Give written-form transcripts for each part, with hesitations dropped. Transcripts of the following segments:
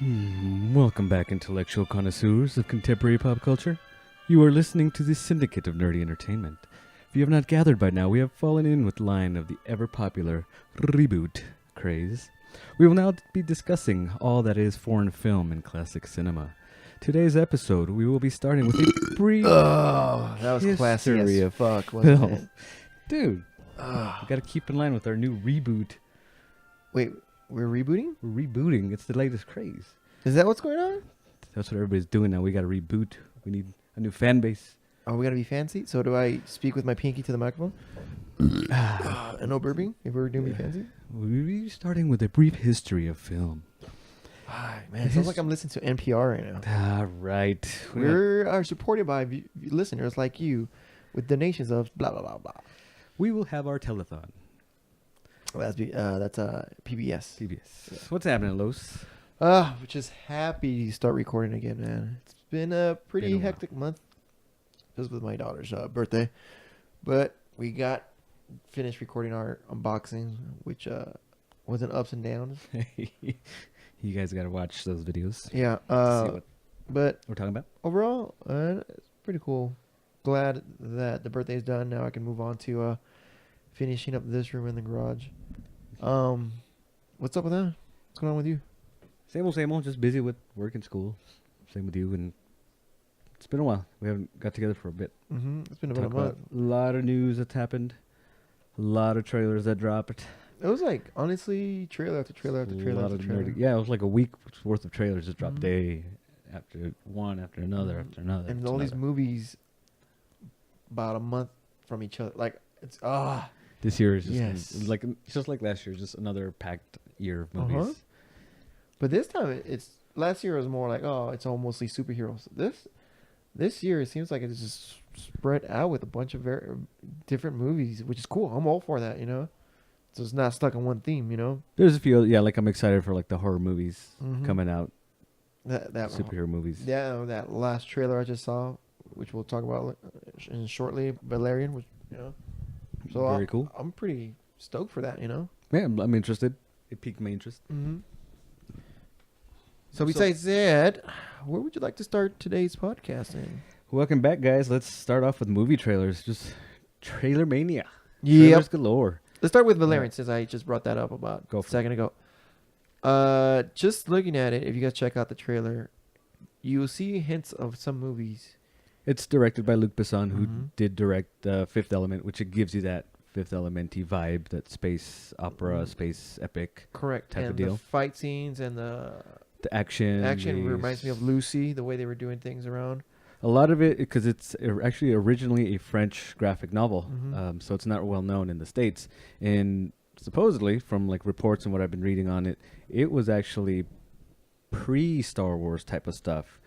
Welcome back, intellectual connoisseurs of contemporary pop culture. You are listening to the Syndicate of Nerdy Entertainment. If you have not gathered by now, we have fallen in with line of the ever-popular reboot craze. We will now be discussing all that is foreign film and classic cinema. Today's episode, we will be starting with a brief that was classy history as of fuck, wasn't film. it? Dude, we gotta keep in line with our new reboot. Wait, we're rebooting? We're rebooting. It's the latest craze. Is that what's going on? That's what everybody's doing now. We gotta reboot. We need a new fan base. Oh, we gotta be fancy? So do I speak with my pinky to the microphone? And no burping if we're doing be fancy? We'll be starting with a brief history of film. Man, it sounds like I'm listening to NPR right now. Right. We are supported by listeners like you with donations of blah, blah, blah, blah. We will have our telethon. Well, that's PBS. PBS. Yeah. What's happening, Los? We're just happy to start recording again, man. It's been a pretty hectic month. Just with my daughter's birthday. But we got finished recording our unboxing, which was an ups and downs. You guys got to watch those videos. Yeah. See what but we're talking about. Overall, it's pretty cool. Glad that the birthday's done. Now I can move on to finishing up this room in the garage. What's up with that? What's going on with you? Same old. Just busy with work and school. Same with you. And it's been a while. We haven't got together for a bit. Mm-hmm. It's been about a month. A lot of news that's happened. A lot of trailers that dropped. It was like, honestly, trailer after trailer after trailer after trailer. Yeah, it was like a week's worth of trailers just dropped day after one after another after another. And all these movies about a month from each other. Like, it's, This year is just like last year, just another packed year of movies. But this time, last year was more like, it's all mostly superheroes. This year, it seems like it's just spread out with a bunch of very different movies, which is cool. I'm all for that, you know? So it's not stuck on one theme, you know? There's a few, like I'm excited for like the horror movies coming out. That superhero movies. Yeah, that last trailer I just saw, which we'll talk about shortly, Valerian, which, you know? So very cool. I'm pretty stoked for that, you know? Yeah, I'm interested. It piqued my interest. Mm-hmm. So besides that, where would you like to start today's podcast in? Welcome back, guys. Let's start off with movie trailers. Just trailer mania. Yeah. Trailers galore. Let's start with Valerian, since I just brought that up about a second ago. Just looking at it, if you guys check out the trailer, you will see hints of some movies. It's directed by Luc Besson, who did direct Fifth Element, which it gives you that Fifth Element-y vibe, that space opera, space epic correct type and of deal. The fight scenes and the action. Action reminds me of Lucy, the way they were doing things around. A lot of it, because it's actually originally a French graphic novel, so it's not well known in the States. And supposedly, from like reports and what I've been reading on it, it was actually pre-Star Wars type of stuff.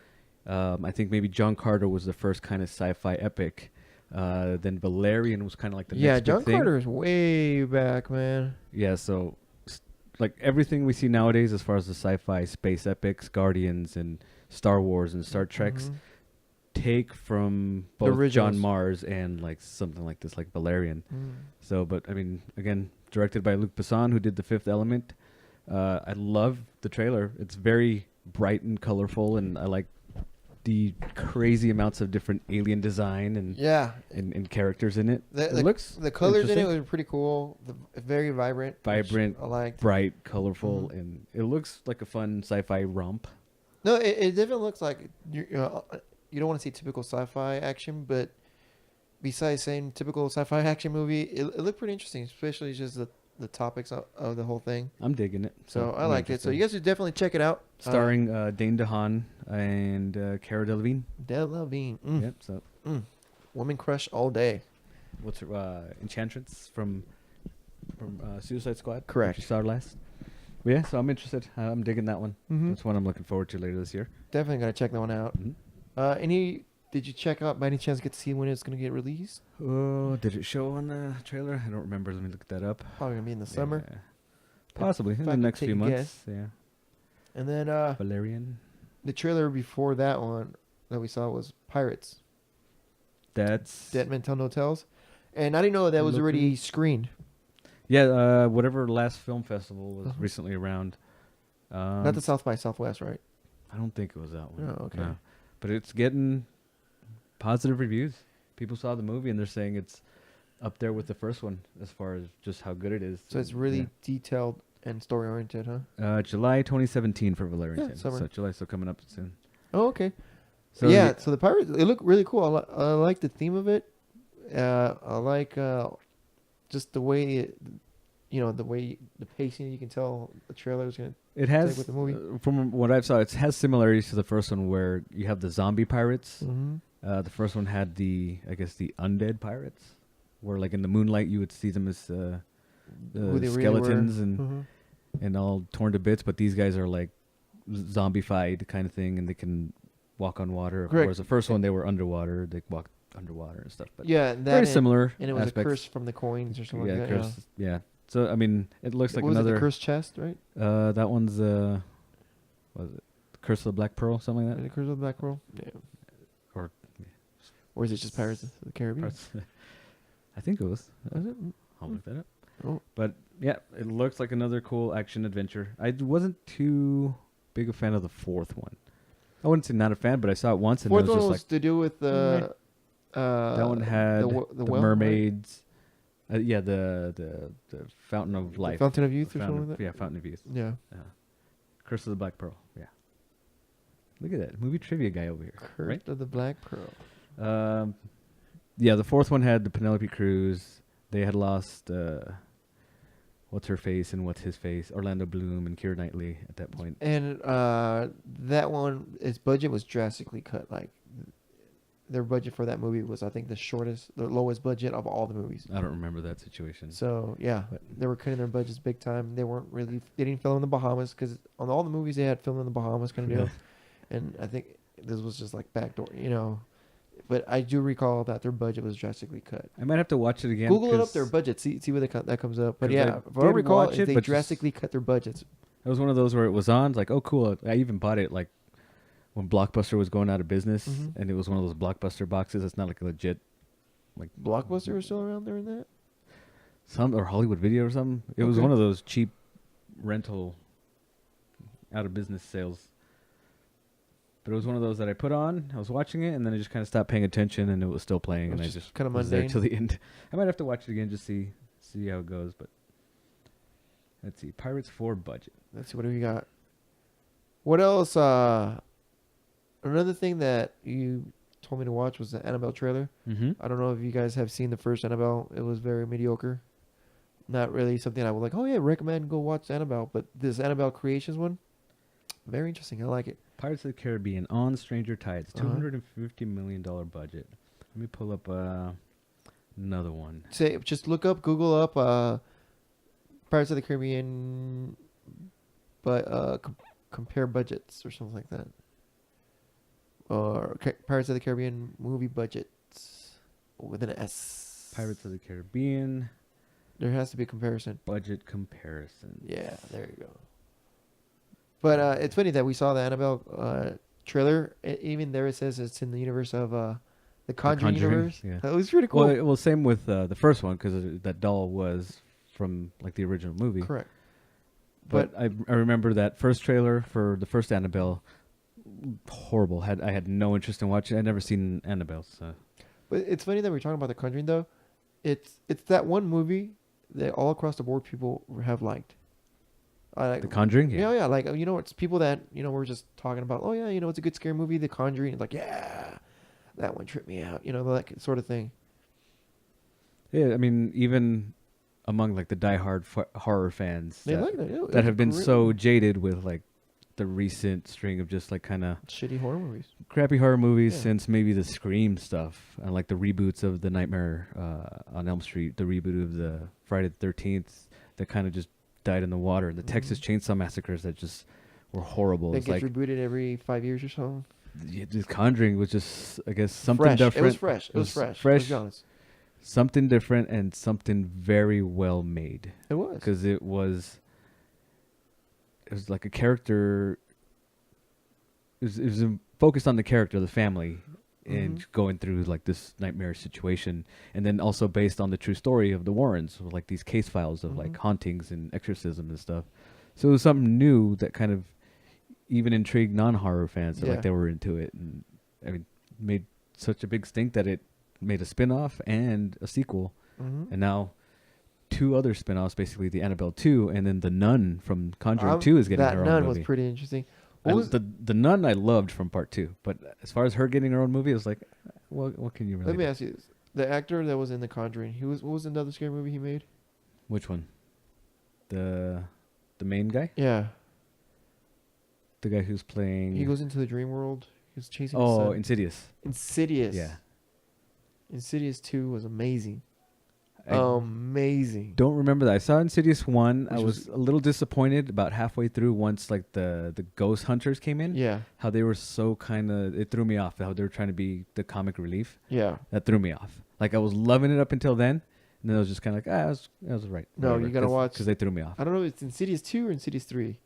I think maybe John Carter was the first kind of sci-fi epic. Then Valerian was kind of like the next John big thing. Carter is way back, man. Yeah, so like everything we see nowadays as far as the sci-fi space epics, Guardians and Star Wars and Star Treks, take from both John Mars and like something like this, like Valerian. So, but I mean, again, directed by Luc Besson, who did The Fifth Element. I love the trailer. It's very bright and colorful, and I like the crazy amounts of different alien design and characters in it. The colors in it were pretty cool. Very vibrant. I liked. Bright, colorful, and it looks like a fun sci-fi romp. No, it definitely looks like you don't want to see typical sci-fi action, but besides saying typical sci-fi action movie, it looked pretty interesting, especially just the topics of the whole thing. I'm digging it. So I liked it. So you guys should definitely check it out. Starring Dane DeHaan and Cara Delevingne. Delevingne. Yep. Woman crush all day. What's her Enchantress from Suicide Squad? Correct. She starred last. But yeah, so I'm interested. I'm digging that one. That's one I'm looking forward to later this year. Definitely gonna check that one out. Did you check out by any chance get to see when it's gonna get released? Oh, did it show on the trailer? I don't remember. Let me look that up. Probably gonna be in the summer. Yeah. Possibly in the next few months. Yeah. And then Valerian. The trailer before that one that we saw was Pirates. That's Dead Men Tell No Tales. And I didn't know that was already screened. Yeah, whatever last film festival was recently around. Not the South by Southwest, right? I don't think it was that one. Oh, okay. No. But it's getting positive reviews. People saw the movie and they're saying it's up there with the first one as far as just how good it is. So it's really detailed and story oriented, huh? July 2017 for Valerian. Yeah, summer. So July, so coming up soon. Oh, okay. So yeah, so the pirates, it looked really cool. I like the theme of it. I like just the way it, the pacing. You can tell the trailer is gonna. It has, with the movie. From what I've saw, it has similarities to the first one where you have the zombie pirates. Mm-hmm. The first one had the undead pirates, where like in the moonlight you would see them as skeletons and all torn to bits. But these guys are like zombified kind of thing, and they can walk on water. Correct. Whereas the first one, they were underwater. They walked underwater and stuff. But yeah, very similar. And it was aspects. a curse from the coins or something like that. Curse. Yeah. So I mean, it looks like was another it the cursed chest, right? That one's what was it? Curse of the Black Pearl, something like that. The Curse of the Black Pearl. Yeah. Or is it just Pirates of the Caribbean? I think it was. Was it? I'll look that up. Oh. But yeah, it looks like another cool action adventure. I wasn't too big a fan of the fourth one. I wouldn't say not a fan, but I saw it once and Fourth it was one just was like to do with the. that one had the well, mermaids. Right? The Fountain of Life. Fountain of Youth or something like that? Yeah, Fountain of Youth. Yeah. Curse of the Black Pearl. Yeah. Look at that. Movie trivia guy over here. Curse right? of the Black Pearl. Yeah, the fourth one had the Penelope Cruz. They had lost what's her face and what's his face, Orlando Bloom and Keira Knightley at that point. And that one, its budget was drastically cut. Like their budget for that movie was, I think, the lowest budget of all the movies. I don't remember that situation. So yeah, they were cutting their budgets big time. They didn't film in the Bahamas because on all the movies they had filmed in the Bahamas kind of deal. And I think this was just like backdoor, But I do recall that their budget was drastically cut. I might have to watch it again. Google it up, their budget. See where that comes up. But yeah, if I recall, they drastically cut their budgets. It was one of those where it was on. It's like, oh, cool. I even bought it like when Blockbuster was going out of business, and it was one of those Blockbuster boxes. It's not like a legit, like Blockbuster was still around during that. Or Hollywood Video or something. It was one of those cheap rental, out of business sales. But it was one of those that I put on. I was watching it, and then I just kind of stopped paying attention, and it was still playing, and I just kind of was there mundane till the end. I might have to watch it again just see how it goes. But let's see, Pirates 4 budget. Let's see, what do we got? What else? Another thing that you told me to watch was the Annabelle trailer. Mm-hmm. I don't know if you guys have seen the first Annabelle. It was very mediocre. Not really something I would like. Oh yeah, recommend go watch Annabelle. But this Annabelle Creations one, very interesting. I like it. Pirates of the Caribbean on Stranger Tides, $250 million budget. Let me pull up another one. Just Google up Pirates of the Caribbean, but compare budgets or something like that. Or Pirates of the Caribbean movie budgets with an S. Pirates of the Caribbean. There has to be a comparison. Budget comparison. Yeah, there you go. But it's funny that we saw the Annabelle trailer. Even there it says it's in the universe of the Conjuring universe. Yeah. That was pretty cool. Well, same with the first one because that doll was from like the original movie. Correct. But I remember that first trailer for the first Annabelle. Horrible. I had no interest in watching. I'd never seen Annabelle. So. But it's funny that we're talking about the Conjuring though. It's that one movie that all across the board people have liked. The Conjuring? Yeah. Like, it's people that, we're just talking about, oh, yeah, it's a good scary movie, The Conjuring. It's like, yeah, that one tripped me out, that sort of thing. Yeah, I mean, even among, like, the diehard horror fans they like that, yeah, that have been so jaded with, like, the recent string of just, like, kind of... shitty horror movies. Crappy horror movies since maybe the Scream stuff, and, like, the reboots of the Nightmare on Elm Street, the reboot of the Friday the 13th, that kind of just... died in the water. The Texas Chainsaw Massacres that just were horrible. It gets rebooted every 5 years or so. Yeah, the Conjuring was just, I guess, something different. It was fresh. It was fresh. Something different and something very well made. It was. Because it was like a character. It was focused on the character, the family, and going through like this nightmare situation, and then also based on the true story of the Warrens, like these case files of like hauntings and exorcism and stuff. So it was something new that kind of even intrigued non-horror fans that Yeah. like they were into it, and I mean made such a big stink that it made a spin-off and a sequel, and now two other spin-offs, basically the Annabelle 2 and then the Nun from Conjuring 2 is getting That her own Nun movie. was pretty interesting. The Nun I loved from part 2, but as far as her getting her own movie, I was like, what can you really Let me do? ask you this. The actor that was in The Conjuring, what was another scary movie he made? Which one? The main guy? Yeah. The guy who's playing... He goes into the dream world. He's chasing his son. Insidious. Insidious. Yeah. Insidious 2 was amazing. I Amazing. don't remember that. I saw Insidious 1. Which I was a little disappointed about halfway through once like the ghost hunters came in. Yeah. How they were so kind of... It threw me off. How they were trying to be the comic relief. Yeah. That threw me off. Like I was loving it up until then. And then I was just kind of like, I was right. No, you gotta watch... Because they threw me off. I don't know if it's Insidious 2 or Insidious 3.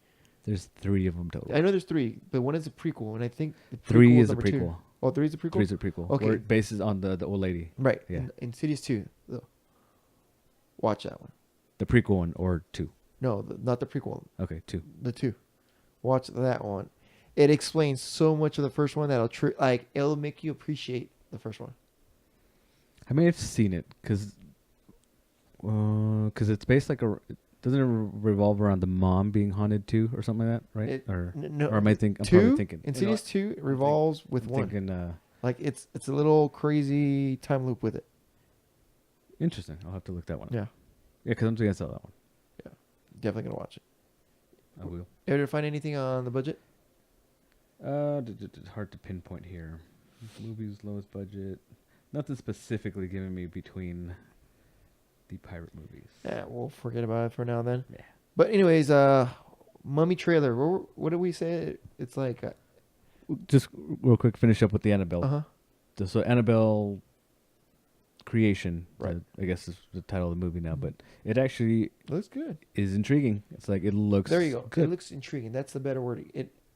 There's 3 of them total. I know there's 3, but one is a prequel, and I think the 3 is a number 2. prequel. Oh, 3 is a prequel? 3 is a prequel. Okay. Where it bases on the old lady. Right. Yeah. Insidious 2. Though. Watch that one. The prequel one or 2? No, not the prequel. Okay, 2. The 2. Watch that one. It explains so much of the first one that'll it'll make you appreciate the first one. I may have seen it because it's based like doesn't it revolve around the mom being haunted too or something like that, right? Or am I I'm probably thinking Insidious 2 revolves with one. Like it's a little crazy time loop with it. Interesting. I'll have to look that one up. Yeah. Yeah, because I'm gonna sell that one. Yeah, definitely gonna watch it. I will. Ever find anything on the budget? Hard to pinpoint here. Movies, lowest budget. Nothing specifically giving me between the pirate movies. Yeah, we'll forget about it for now then. Yeah. But anyways, Mummy trailer. What did we say? It's like... Just real quick, finish up with the Annabelle. Uh-huh. So Annabelle Creation, Right. I guess is the title of the movie now, but it actually looks good. Is intriguing. It's like it looks... There you go. Good. It looks intriguing. That's the better word.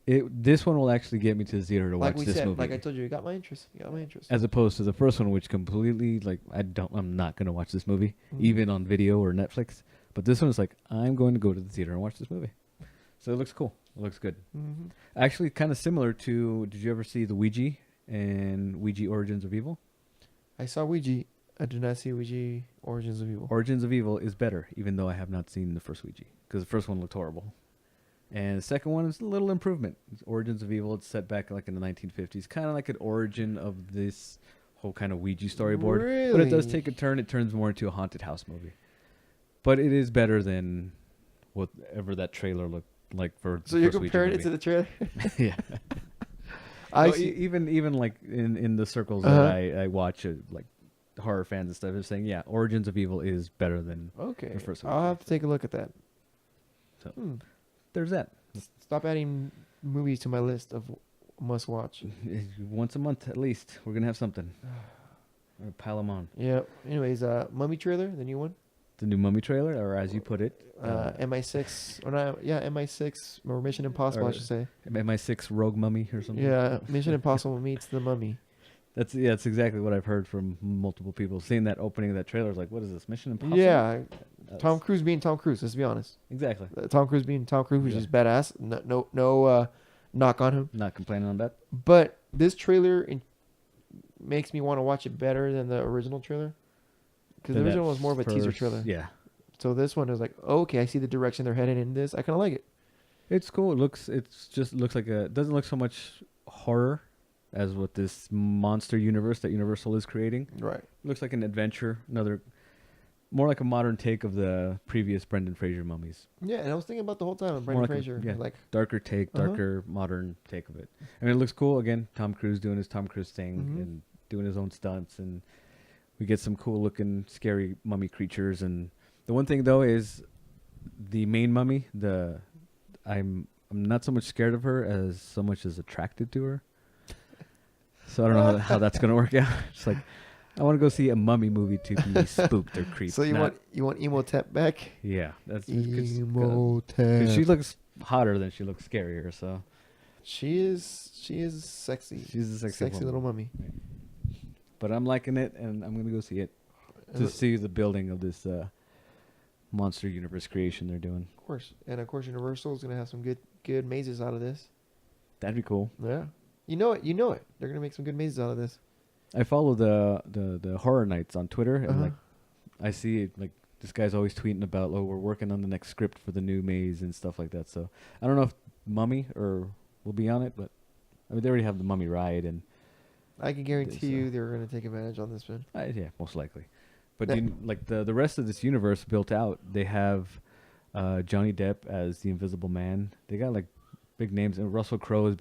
This one will actually get me to the theater to like watch we this said, movie. Like I told you, it got my interest. As opposed to the first one, which completely I'm not going to watch this movie, even on video or Netflix. But this one is like, I'm going to go to the theater and watch this movie. So it looks cool. It looks good. Mm-hmm. Actually, kind of similar to, did you ever see the Ouija and Ouija Origins of Evil? I saw Ouija. I did not see Ouija Origins of Evil. Origins of Evil is better, even though I have not seen the first Ouija, because the first one looked horrible. And the second one is a little improvement. It's Origins of Evil. It's set back like in the 1950s, kind of like an origin of this whole kind of Ouija storyboard. Really? But it does take a turn. It turns more into a haunted house movie. But it is better than whatever that trailer looked like for. So you're comparing it to the trailer? Yeah. Even like in the circles that I watch, like horror fans and stuff, are saying, yeah, Origins of Evil is better than the first one. I'll have to take a look at that. So there's that. Stop adding movies to my list of must watch. Once a month at least, we're gonna have something. We're gonna pile them on. Yeah. Anyways, Mummy trailer, the new one. The new Mummy trailer, or as you put it, MI6 or not? Yeah, MI6 or Mission Impossible, I should say. MI6 Rogue Mummy or something. Yeah, Mission Impossible meets the Mummy. That's exactly what I've heard from multiple people. Seeing that opening of that trailer, is like, what is this, Mission Impossible? Yeah, Tom Cruise being Tom Cruise. Let's be honest. Exactly. Tom Cruise being Tom Cruise, which is badass. No, knock on him. Not complaining on that. But this trailer makes me want to watch it better than the original trailer. Because the original was more of a teaser trailer. Yeah. So this one is like, okay, I see the direction they're headed in this. I kind of like it. It's cool. It looks like it doesn't look so much horror as what this monster universe that Universal is creating. Right. It looks like an adventure, more like a modern take of the previous Brendan Fraser mummies. Yeah, and I was thinking about the whole time of Brendan Fraser. Darker take, modern take of it. I mean, it looks cool. Again, Tom Cruise doing his Tom Cruise thing and doing his own stunts, and we get some cool looking, scary mummy creatures. And the one thing though is the main mummy. I'm not so much scared of her as so much as attracted to her. So I don't know how that's gonna work out. It's like, I want to go see a mummy movie to be spooked or creeped. So you want Imhotep back? Yeah, that's Imhotep. Cause she looks hotter than she looks scarier. So she is sexy. She's a sexy little mummy. Right. But I'm liking it, and I'm gonna go see it to see the building of this monster universe creation they're doing. Of course. And of course Universal is gonna have some good mazes out of this. That'd be cool. Yeah. You know it. They're gonna make some good mazes out of this. I follow the horror nights on Twitter, and like I see it, like this guy's always tweeting about, oh, we're working on the next script for the new maze and stuff like that. So I don't know if Mummy or will be on it, but I mean they already have the Mummy ride, and I can guarantee you they're gonna take advantage on this one. yeah, most likely. But like the rest of this universe built out, they have Johnny Depp as the Invisible Man. They got like big names, and Russell Crowe is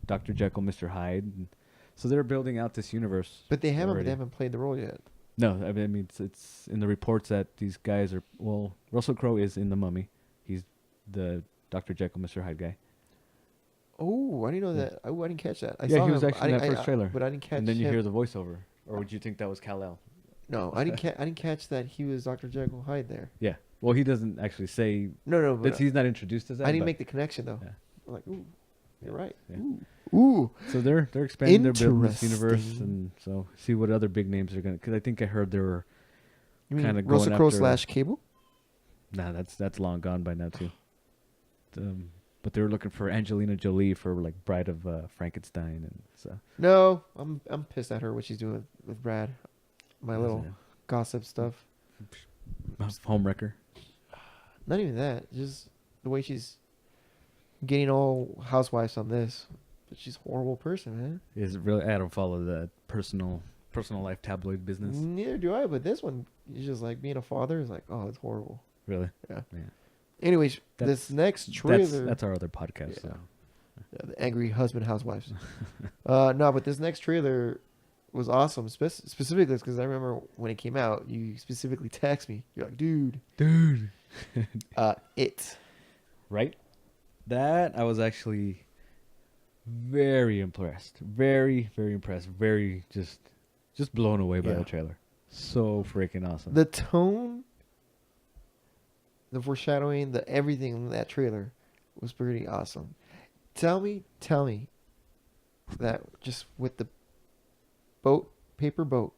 Dr. Jekyll, Mr. Hyde. And so they're building out this universe. But they haven't played the role yet. No, I mean it's in the reports that these guys are. Well, Russell Crowe is in the Mummy. He's the Dr. Jekyll, Mr. Hyde guy. Oh, I didn't know that. Oh, I didn't catch that. He was actually in that first trailer. But I didn't catch. And then you hear the voiceover, or would you think that was Kal-El? No, I didn't catch that he was Dr. Jekyll Hyde there. Yeah. Well, he doesn't actually say. No. But he's not introduced as that. I didn't make the connection though. Yeah. I'm like, ooh, you're right. Yeah. Ooh. So they're expanding their building this universe, and so see what other big names are gonna. Because I think I heard they were kind of Russell Crowe / Cable. Nah, that's long gone by now too. But they were looking for Angelina Jolie for like Bride of Frankenstein, and so. No, I'm pissed at her what she's doing with Brad. My little gossip stuff. Homewrecker. Not even that. Just the way she's getting all housewives on this. But she's a horrible person, man. Is it really? I don't follow the personal life tabloid business. Neither do I. But this one, is just like being a father is like, oh, it's horrible. Really? Yeah. Anyways, this next trailer. That's our other podcast. Yeah. Yeah, the angry husband housewives. No, but this next trailer was awesome. Specifically because I remember when it came out, you specifically text me. You're like, dude. It. Right? That I was actually very impressed. Very, very impressed. Very just blown away by the trailer. So freaking awesome. The tone, the foreshadowing, the everything in that trailer was pretty awesome. Tell me that just with the paper boat,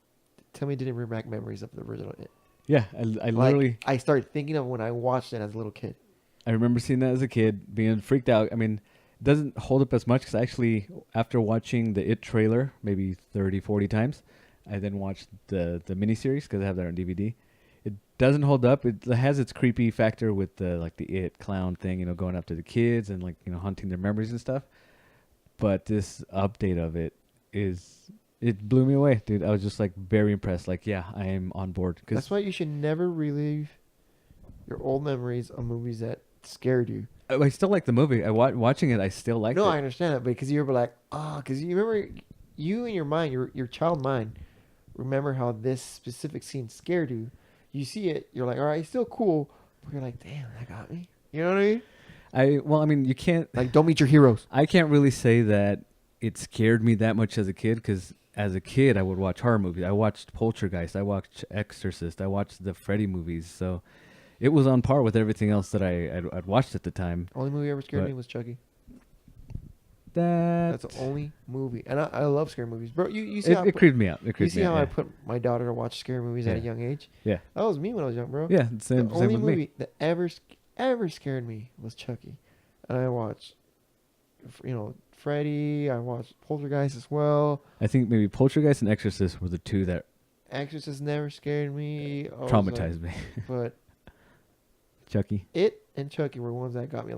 tell me it didn't bring back memories of the original It. Yeah, I literally... I started thinking of when I watched it as a little kid. I remember seeing that as a kid, being freaked out. I mean, it doesn't hold up as much because actually, after watching the It trailer maybe 30, 40 times, I then watched the miniseries because I have that on DVD. It doesn't hold up. It has its creepy factor with the It clown thing, going after the kids and hunting their memories and stuff. But this update of it blew me away, dude. I was just very impressed. I am on board. That's why you should never relive your old memories of movies that scared you. I still like the movie. Watching it, I still like it. No, I understand that, because you were like, because you remember, you in your mind, your child mind, remember how this specific scene scared you. You see it, you're like, all right, it's still cool, but you're like, damn, that got me. You know what I mean? You can't... don't meet your heroes. I can't really say that it scared me that much as a kid, because as a kid, I would watch horror movies. I watched Poltergeist. I watched Exorcist. I watched the Freddy movies. So it was on par with everything else that I'd watched at the time. Only movie ever scared me was Chucky. That's the only movie. And I love scary movies. Bro, you see it creeped me out. You see how I put my daughter to watch scary movies at a young age? Yeah. That was me when I was young, bro. Yeah, same The only with movie me. that ever scared me was Chucky. And I watched, Freddy. I watched Poltergeist as well. I think maybe Poltergeist and Exorcist were the two that... Exorcist never scared me. Traumatized me. But... Chucky? It and Chucky were ones that got me,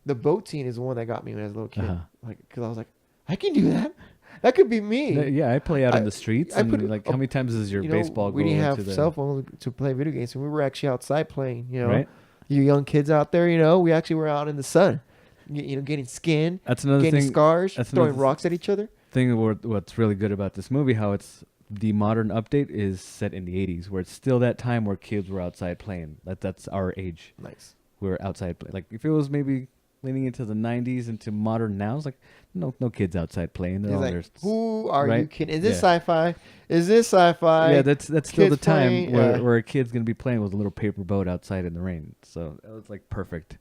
the boat scene is the one that got me when I was a little kid. Because I was like, I can do that. That could be me. Yeah, I play out in the streets. How many times does your baseball go we didn't have into cell phones to play video games, and we were actually outside playing, Right? You young kids out there, we actually were out in the sun, getting skinned, that's another getting thing, scars, throwing rocks at each other. What's really good about this movie, how it's the modern update is set in the 80s, where it's still that time where kids were outside playing. That's our age. Nice. We were outside playing. If it was maybe leaning into the 90s, into modern now, it's no kids outside playing. They're all there. Who are you kidding? Is this sci-fi? Is this sci-fi? Yeah, that's still the time where a kid's going to be playing with a little paper boat outside in the rain. So it was perfect.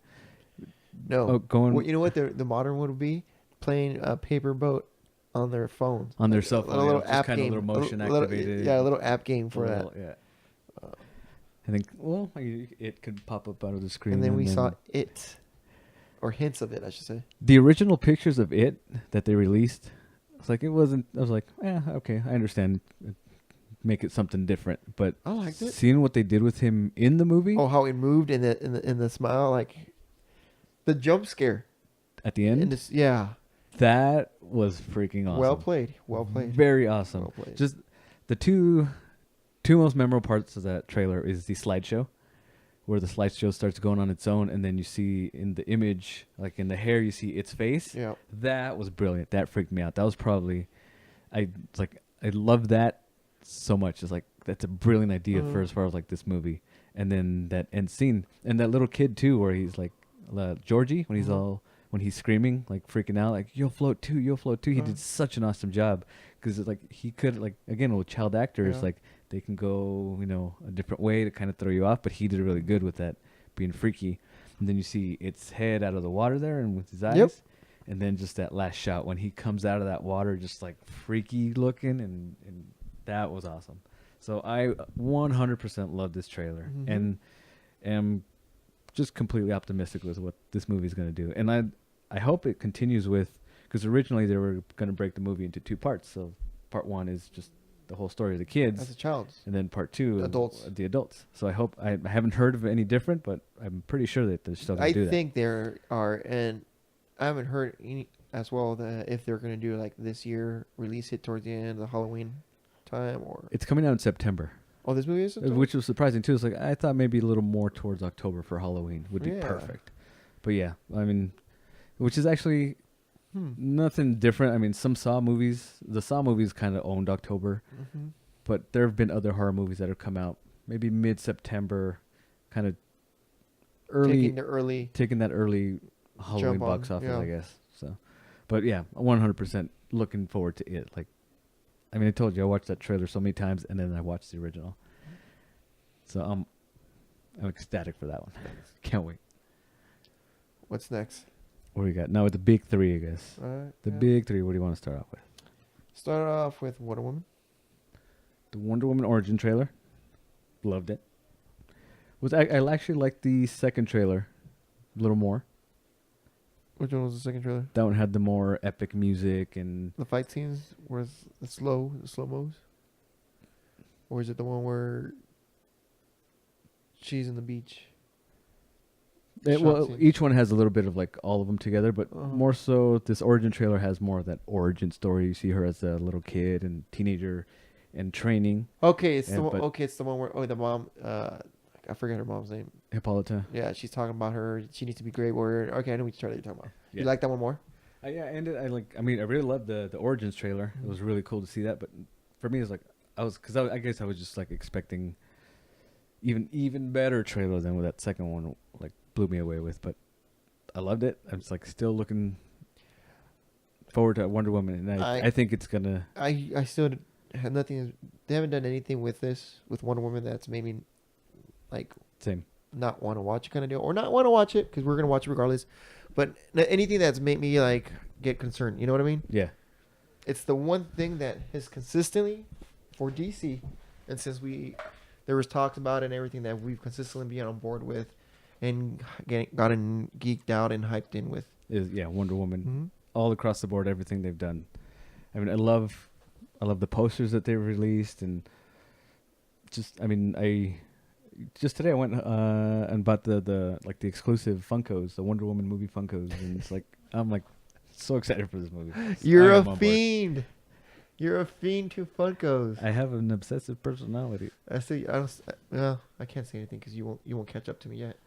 No. Well, you know what the modern one would be? Playing a paper boat on their phones. On their cell phone. A little app kind game. Of little motion activated. A little app game for that. Yeah. I think, well, it could pop up out of the screen. And then we saw It, or hints of it, I should say. The original pictures of It that they released, it's like, it wasn't, I was like, okay, I understand. Make it something different. But I liked it. Seeing what they did with him in the movie. Oh, how it moved in the smile, like the jump scare. At the end? Yeah. That was freaking awesome. Well played. Well played. Very awesome. Well played. Just the two most memorable parts of that trailer is the slideshow, where the slideshow starts going on its own, and then you see in the image, like in the hair, you see its face. Yeah. That was brilliant. That freaked me out. That was probably, I love that so much. It's like, that's a brilliant idea for as far as like this movie. And then that end scene, and that little kid too, where he's like, Georgie, when he's when he's screaming, like freaking out, like, you'll float too. He did such an awesome job, because like he could, like, again, with child actors, like they can go, a different way to kind of throw you off, but he did really good with that, being freaky. And then you see its head out of the water there, and with his eyes, and then just that last shot when he comes out of that water, just like freaky looking, and that was awesome. So I 100% love this trailer, and am just completely optimistic with what this movie is going to do. And I hope it continues with, because originally they were going to break the movie into 2 parts. So part 1 is just the whole story of the kids as a child, and then part 2 the adults. So I hope, I haven't heard of any different, but I'm pretty sure that they're still going to do that. I think there are, and I haven't heard any as well, that if they're going to do like this year, release it towards the end of the Halloween time, or it's coming out in September. Oh, this movie is September? Which was surprising too. It's like, I thought maybe a little more towards October for Halloween would be perfect. But yeah, I mean, which is actually nothing different. I mean, the Saw movies kind of owned October, but there have been other horror movies that have come out maybe mid-September, kind of taking that early Halloween box office, I guess. So, but yeah, 100% looking forward to it. Like, I mean, I told you I watched that trailer so many times, and then I watched the original. So I'm ecstatic for that one. Can't wait. What's next? What do we got? Now with the big 3, I guess. The big 3. What do you want to start off with? Start off with Wonder Woman. The Wonder Woman origin trailer. Loved it. I actually liked the second trailer a little more. Which one was the second trailer? That one had the more epic music and the fight scenes was the slow-mos? Or is it the one where she's in the beach? Each one has a little bit of like all of them together, but more so this origin trailer has more of that origin story. You see her as a little kid and teenager and training. Okay, it's the one where the mom, I forget her mom's name. Hippolyta. Yeah, she's talking about her. She needs to be great warrior. Okay, I know which trailer you're talking about. Yeah. You like that one more? Yeah, and I really loved the Origins trailer. It was really cool to see that. But for me, it's like I guess I was just like expecting even better trailer than what that second one like blew me away with. But I loved it. I'm just like still looking forward to Wonder Woman, and I think it's gonna. I still have nothing. They haven't done anything with Wonder Woman that's made me like same not want to watch it kind of deal, or not want to watch it because we're gonna watch it regardless. But anything that's made me like get concerned, you know what I mean? Yeah. It's the one thing that has consistently for DC, and since there was talks about it and everything that we've consistently been on board with, and gotten geeked out and hyped in with. Wonder Woman, all across the board, everything they've done. I mean, I love the posters that they've released, and just today I went and bought the exclusive Funkos, the Wonder Woman movie Funkos, and it's like I'm like so excited for this movie. You're a fiend. You're a fiend to Funkos. I have an obsessive personality. I see. I can't say anything because you won't catch up to me yet.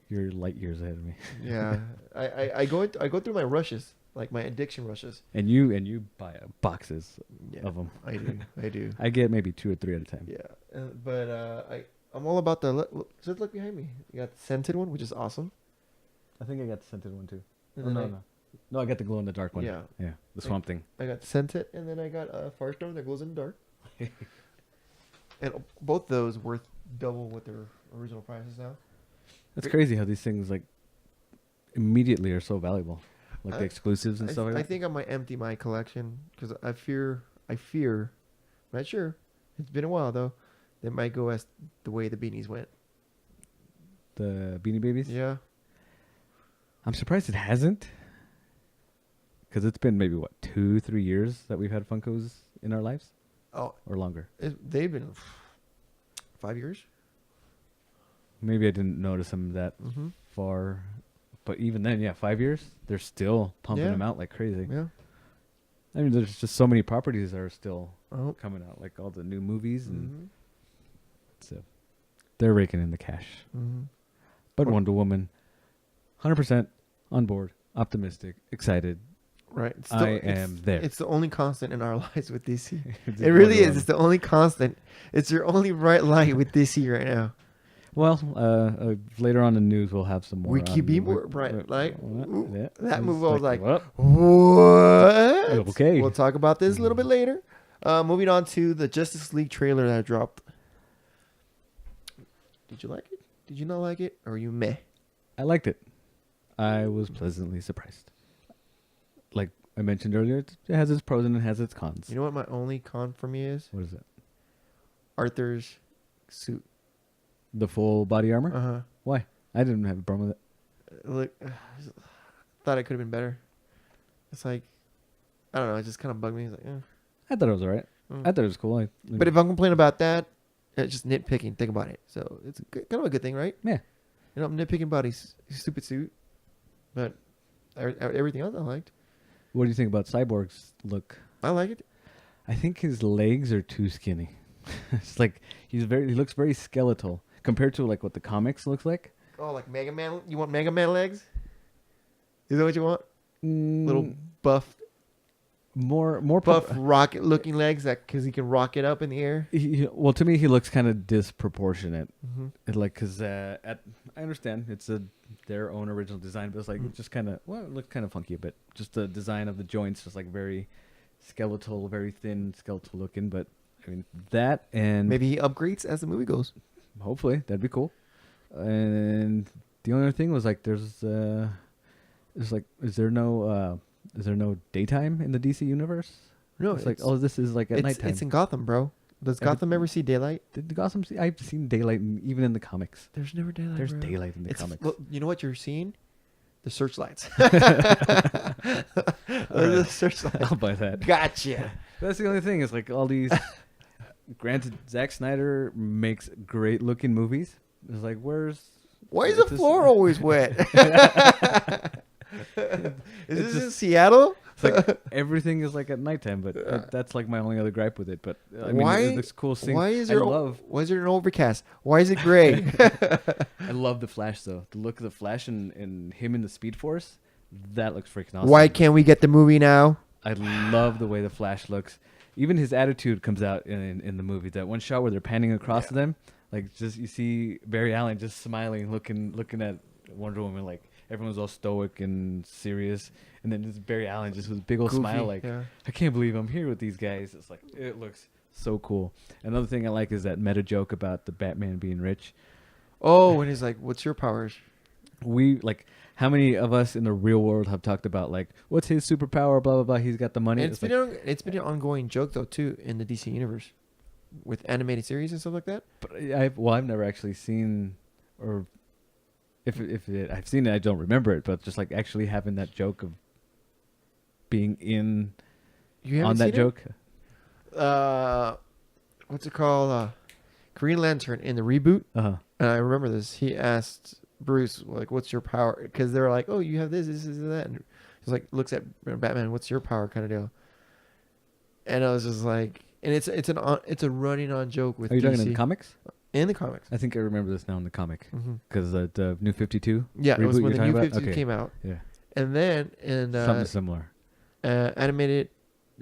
You're light years ahead of me. Yeah, I go through my rushes, like my addiction rushes. And you buy boxes of them. I do. I get maybe 2 or 3 at a time. Yeah, but I'm all about just look behind me. You got the scented one, which is awesome. I think I got the scented one too. No, I got the glow in the dark one. Yeah, the Swamp Thing. I got scented, and then I got Firestorm that glows in the dark. And both those worth double what their original prices now. That's crazy how these things like immediately are so valuable, like the exclusives and stuff like that. I think I might empty my collection because I fear, I'm not sure. It's been a while though, they might go as the way the Beanies went. The Beanie Babies? Yeah. I'm surprised it hasn't. Because it's been maybe, 2-3 years that we've had Funkos in our lives? Oh. Or longer? They've been 5 years. Maybe I didn't notice them that far. But even then, 5 years, they're still pumping them out like crazy. Yeah. I mean, there's just so many properties that are still coming out, like all the new movies. And so they're raking in the cash. But Wonder Woman, 100% on board, optimistic, excited. Right. I am there. It's the only constant in our lives with DC. It really is. It's the only constant. It's your only bright light with DC right now. Well, later on in the news, we'll have some more. We keep being more bright light. That movie, I was like, what? Okay. We'll talk about this a little bit later. Moving on to the Justice League trailer that dropped. Did you like it? Did you not like it? Or are you meh? I liked it. I was pleasantly surprised. Like I mentioned earlier, it has its pros and it has its cons. You know what my only con for me is? What is it? Arthur's suit. The full body armor? Uh-huh. Why? I didn't have a problem with it. Look, thought it could have been better. It's like, I don't know. It just kind of bugged me. It's like, I thought it was all right. I thought it was cool. But if I'm complaining about that, it's just nitpicking. Think about it. So it's kind of a good thing, right? Yeah. You know, I'm nitpicking about his stupid suit. But everything else I liked. What do you think about Cyborg's look? I like it. I think his legs are too skinny. It's like he looks very skeletal compared to like what the comics looks like. Oh, like Mega Man? You want Mega Man legs? Is that what you want? Little buff, more buff rocket looking legs, that because he can rocket up in the air. Well, to me, he looks kind of disproportionate. Like because I understand it's their own original design, but it's like it just kind of it looked kind of funky a bit. Just the design of the joints, just like very skeletal, very thin, skeletal looking. But I mean that, and maybe he upgrades as the movie goes. Hopefully, that'd be cool. And the only other thing was like, is there no daytime in the DC universe? No, it's like, this is like at nighttime. It's in Gotham, bro. Does Gotham ever see daylight? Did Gotham see? I've seen daylight even in the comics. There's never daylight. There's daylight in the comics. Well, you know what you're seeing? The searchlights. The searchlights. I'll buy that. Gotcha. That's the only thing. Is like all these. Granted, Zack Snyder makes great looking movies. It's like, why is the floor always wet? Is this in Seattle? It's like everything is like at nighttime, but that's like my only other gripe with it. But I mean, it looks cool. Why is there an overcast? Why is it gray? I love the Flash though. The look of the Flash and him in the Speed Force, that looks freaking awesome. Why can't we get the movie now? I love the way the Flash looks. Even his attitude comes out in the movie. That one shot where they're panning across to them, like just you see Barry Allen just smiling, looking at Wonder Woman, like everyone's all stoic and serious, and then just Barry Allen just with a big old smile, like I can't believe I'm here with these guys. It's like it looks so cool. Another thing I like is that meta joke about the Batman being rich. Oh, and he's like, "What's your powers?" How many of us in the real world have talked about like, what's his superpower? Blah blah blah. He's got the money. And it's been an ongoing joke though too in the DC universe, with animated series and stuff like that. But I've never actually seen, or if I've seen it, I don't remember it. But just like actually having that joke of being on that joke. What's it called? Green Lantern in the reboot. And I remember this. He asked Bruce, like, what's your power? Because they're like, oh, you have this, and that. And he's like, looks at Batman, what's your power, kind of deal. And I was just like, and it's a running on joke with. Are you DC. talking in the comics? In the comics. I think I remember this now in the comic because the New 52. Yeah, it was when the New 52 came out. Yeah. And then something similar. Animated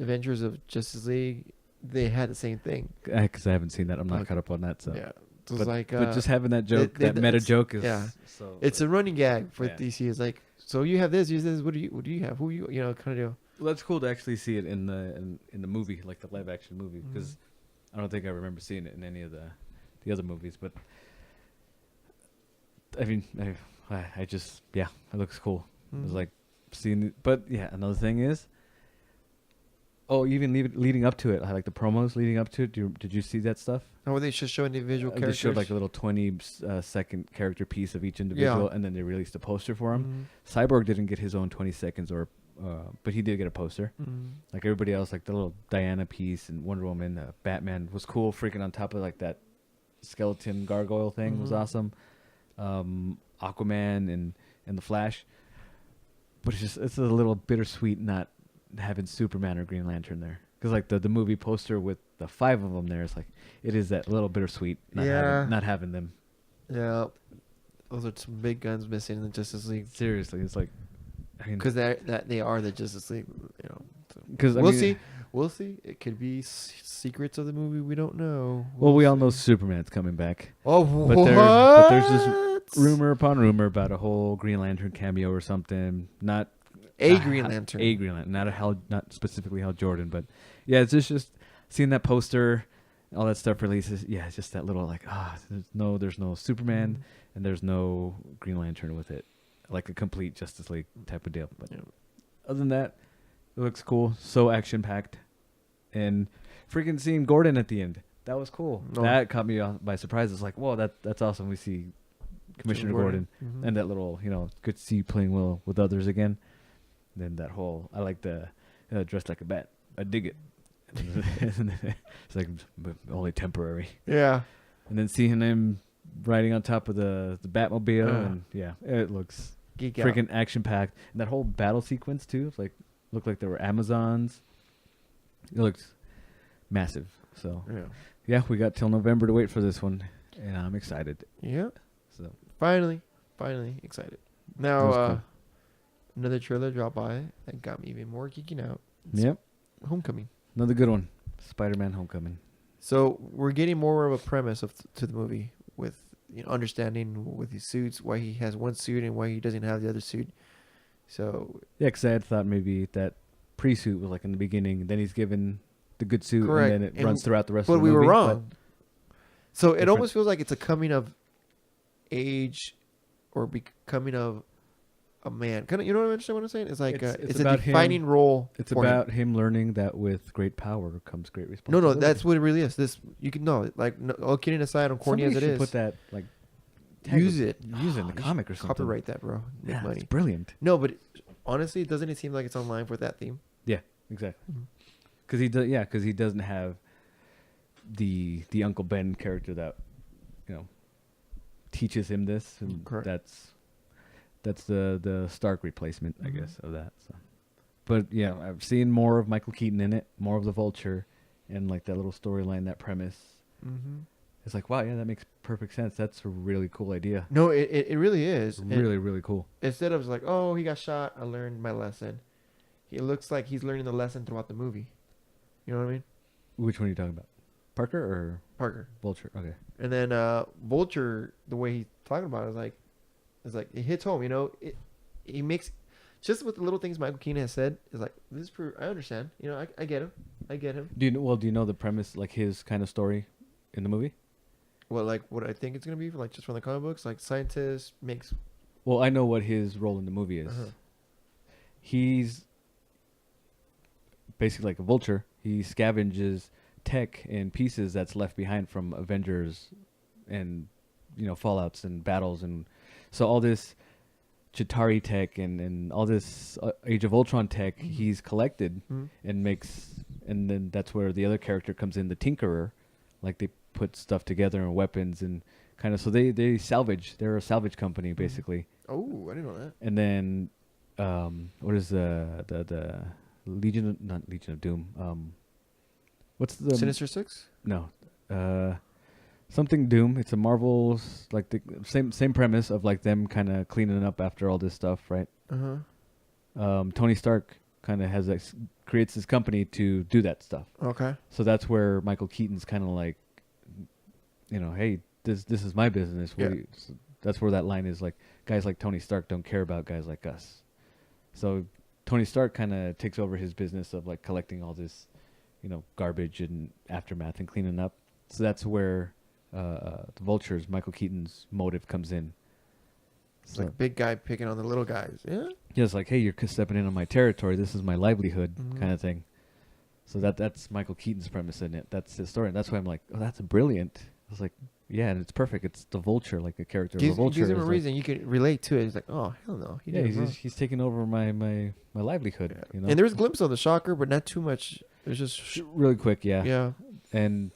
Adventures of Justice League, they had the same thing. Because I haven't seen that, I'm not caught up on that. So yeah. It was but just having that joke, that meta joke is so. It's a running gag for DC. It's like, so you have this, use this. What do you have? Who you kind of deal. Well, that's cool to actually see it in the movie, like the live action movie, because I don't think I remember seeing it in any of the other movies. But I mean, I just it looks cool. It was like seeing, but yeah, another thing is, Oh, even leading up to it, like the promos leading up to it. Did you see that stuff? Or they just show individual characters? They showed like a little 20-second character piece of each individual, and then they released a poster for him. Cyborg didn't get his own 20 seconds, but he did get a poster. Like everybody else, like the little Diana piece and Wonder Woman, Batman was cool. Freaking on top of like that skeleton gargoyle thing was awesome. Aquaman and the Flash, but it's a little bittersweet not having Superman or Green Lantern there, because like the movie poster with the 5 of them there is like, it is that little bittersweet not having them. Yeah, those are some big guns missing in the Justice League. Seriously, it's like, because they are the Justice League, you know. Because we'll see. It could be secrets of the movie we don't know. Well, we all know Superman's coming back. Oh, but there's this rumor upon rumor about a whole Green Lantern cameo or something. Not Green Lantern. A Green Lantern, not specifically Hal Jordan, but yeah, it's just seeing that poster, all that stuff releases. Yeah, it's just that little like, there's no Superman and there's no Green Lantern with it, like a complete Justice League type of deal. But other than that, it looks cool, so action packed, and freaking seeing Gordon at the end, that was cool. That caught me by surprise. It's like, whoa, that's awesome. We see Commissioner Gordon and that little, good to see you playing well with others again. Then that whole, I like the dressed like a bat. I dig it. It's like only temporary. Yeah. And then seeing him riding on top of the Batmobile, and it looks freaking action packed. And that whole battle sequence too, looked like there were Amazons. It looks massive. So yeah, we got till November to wait for this one, and I'm excited. Yeah. So finally excited. Now cool. Another trailer dropped by that got me even more geeking out. It's Homecoming. Another good one. Spider-Man Homecoming. So we're getting more of a premise to the movie with understanding with his suits, why he has one suit and why he doesn't have the other suit. So yeah, because I had thought maybe that pre-suit was like in the beginning, then he's given the good suit, correct, and then it runs throughout the rest of the movie. But we were wrong. So it almost feels like it's a coming of age or becoming of a man. Kind of, you know what I'm saying? It's like it's a defining role. It's about him learning that with great power comes great responsibility. No, that's what it really is. This you can all kidding aside, on corny as it is, put that use it in the comic or something. Copyright that, bro. Make money. It's brilliant. No, but honestly, doesn't it seem like it's online for that theme? Yeah, exactly. Because he doesn't have the Uncle Ben character that teaches him this, and that's the Stark replacement, I guess, of that. So, but yeah, I've seen more of Michael Keaton in it, more of the Vulture, and like that little storyline, that premise. It's like, wow, yeah, that makes perfect sense. That's a really cool idea. No, it really is. Really, really cool. Instead of like, oh, he got shot, I learned my lesson. It looks like he's learning the lesson throughout the movie. You know what I mean? Which one are you talking about? Parker or Parker? Vulture. Okay. And then Vulture, the way he's talking about it is like it hits home. He makes just with the little things Michael Keaton has said is like this. I understand. I get him. I get him. Do you know the premise, like his kind of story in the movie? Well, like what I think it's gonna be just from the comic books, like scientist makes. Well, I know what his role in the movie is. He's basically like a vulture. He scavenges tech and pieces that's left behind from Avengers and fallouts and battles, and so all this Chitauri tech and all this Age of Ultron tech he's collected and makes, and then that's where the other character comes in, the Tinkerer. Like they put stuff together and weapons and kind of, so they salvage. They're a salvage company basically. Oh, I didn't know that. And then what is the Legion of Doom? What's the Sinister Six? No, something Doom. It's a Marvel's like the same premise of like them kind of cleaning up after all this stuff, right? Tony Stark kind of creates this company to do that stuff. Okay. So that's where Michael Keaton's kind of like, hey, this is my business. Yeah. That's where that line is, like, guys like Tony Stark don't care about guys like us. So Tony Stark kind of takes over his business of like collecting all this, garbage and aftermath and cleaning up. So that's where the Vulture's, Michael Keaton's motive comes in. It's like big guy picking on the little guys. Yeah. Yeah, it's like, hey, you're stepping in on my territory. This is my livelihood kind of thing. So that's Michael Keaton's premise in it. That's his story. And that's why I'm like, oh, that's brilliant. I was like, yeah, and it's perfect. It's the Vulture, like a character of the Vulture. Gives him a is reason you could relate to it. He's like, oh, hell no. yeah, he's taking over my livelihood. Yeah. You know? And there was a glimpse of the Shocker, but not too much. It was just really quick, yeah. Yeah. And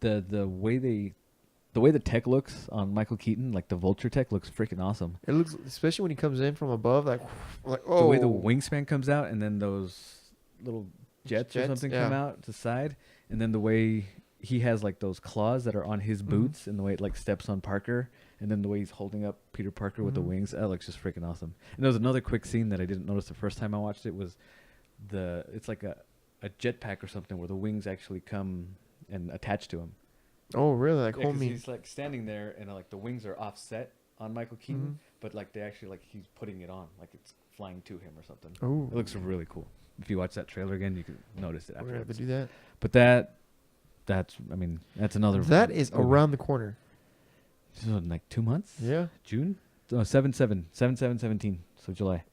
the way the tech looks on Michael Keaton, like the Vulture tech, looks freaking awesome. It looks, especially when he comes in from above, like oh. The way the wingspan comes out, and then those little jets or something come out to the side, and then the way he has like those claws that are on his boots, and the way it like steps on Parker, and then the way he's holding up Peter Parker with the wings, that looks just freaking awesome. And there was another quick scene that I didn't notice the first time I watched it, was it's like a jetpack or something where the wings actually come and attach to him. Oh, really? Like, yeah, 'cause he's like standing there, and like the wings are offset on Michael Keaton, but like they actually, like, he's putting it on, like it's flying to him or something. Oh, it looks really cool. If you watch that trailer again, you can notice it. We're gonna have to do that. But that's another. That is around the corner. So in like 2 months. Yeah. June. 7/7/17. So July.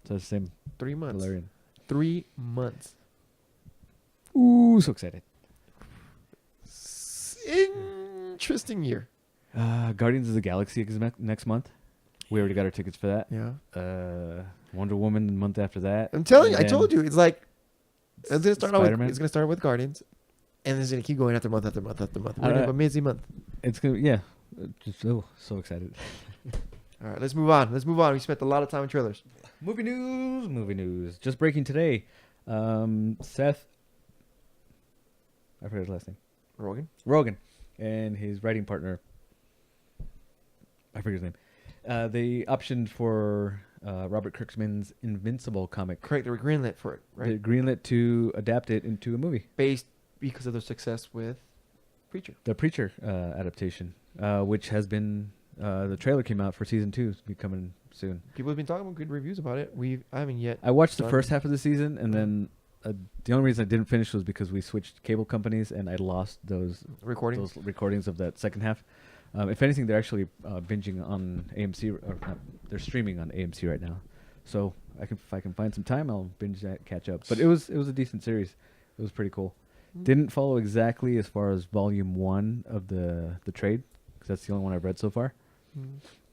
So the same. 3 months. Valerian. 3 months. Ooh, so excited. Interesting year. Guardians of the Galaxy is next month. We already got our tickets for that. Yeah. Wonder Woman the month after that. I'm telling you, I told you, it's like it's gonna start Spider-Man. it's gonna start with Guardians, and it's gonna keep going after month after month after month. We're gonna have a busy month. It's gonna just so excited. All right, let's move on. We spent a lot of time in trailers. Movie news. Just breaking today. Seth. I forgot his last name. Rogen, and his writing partner. I forget his name. They optioned for Robert Kirkman's Invincible comic. Correct. They were greenlit for it, right? They greenlit to adapt it into a movie. Based because of their success with Preacher. The Preacher adaptation, which has been the trailer came out for season 2. It's be coming soon. People have been talking about good reviews about it. I haven't yet. I watched the first half of the season, and then the only reason I didn't finish was because we switched cable companies, and I lost those recordings of that second half. If anything, they're actually binging on AMC, or not, they're streaming on AMC right now. So if I can find some time, I'll binge that, catch up. But it was a decent series. It was pretty cool. Didn't follow exactly as far as volume 1 of the trade, because that's the only one I've read so far.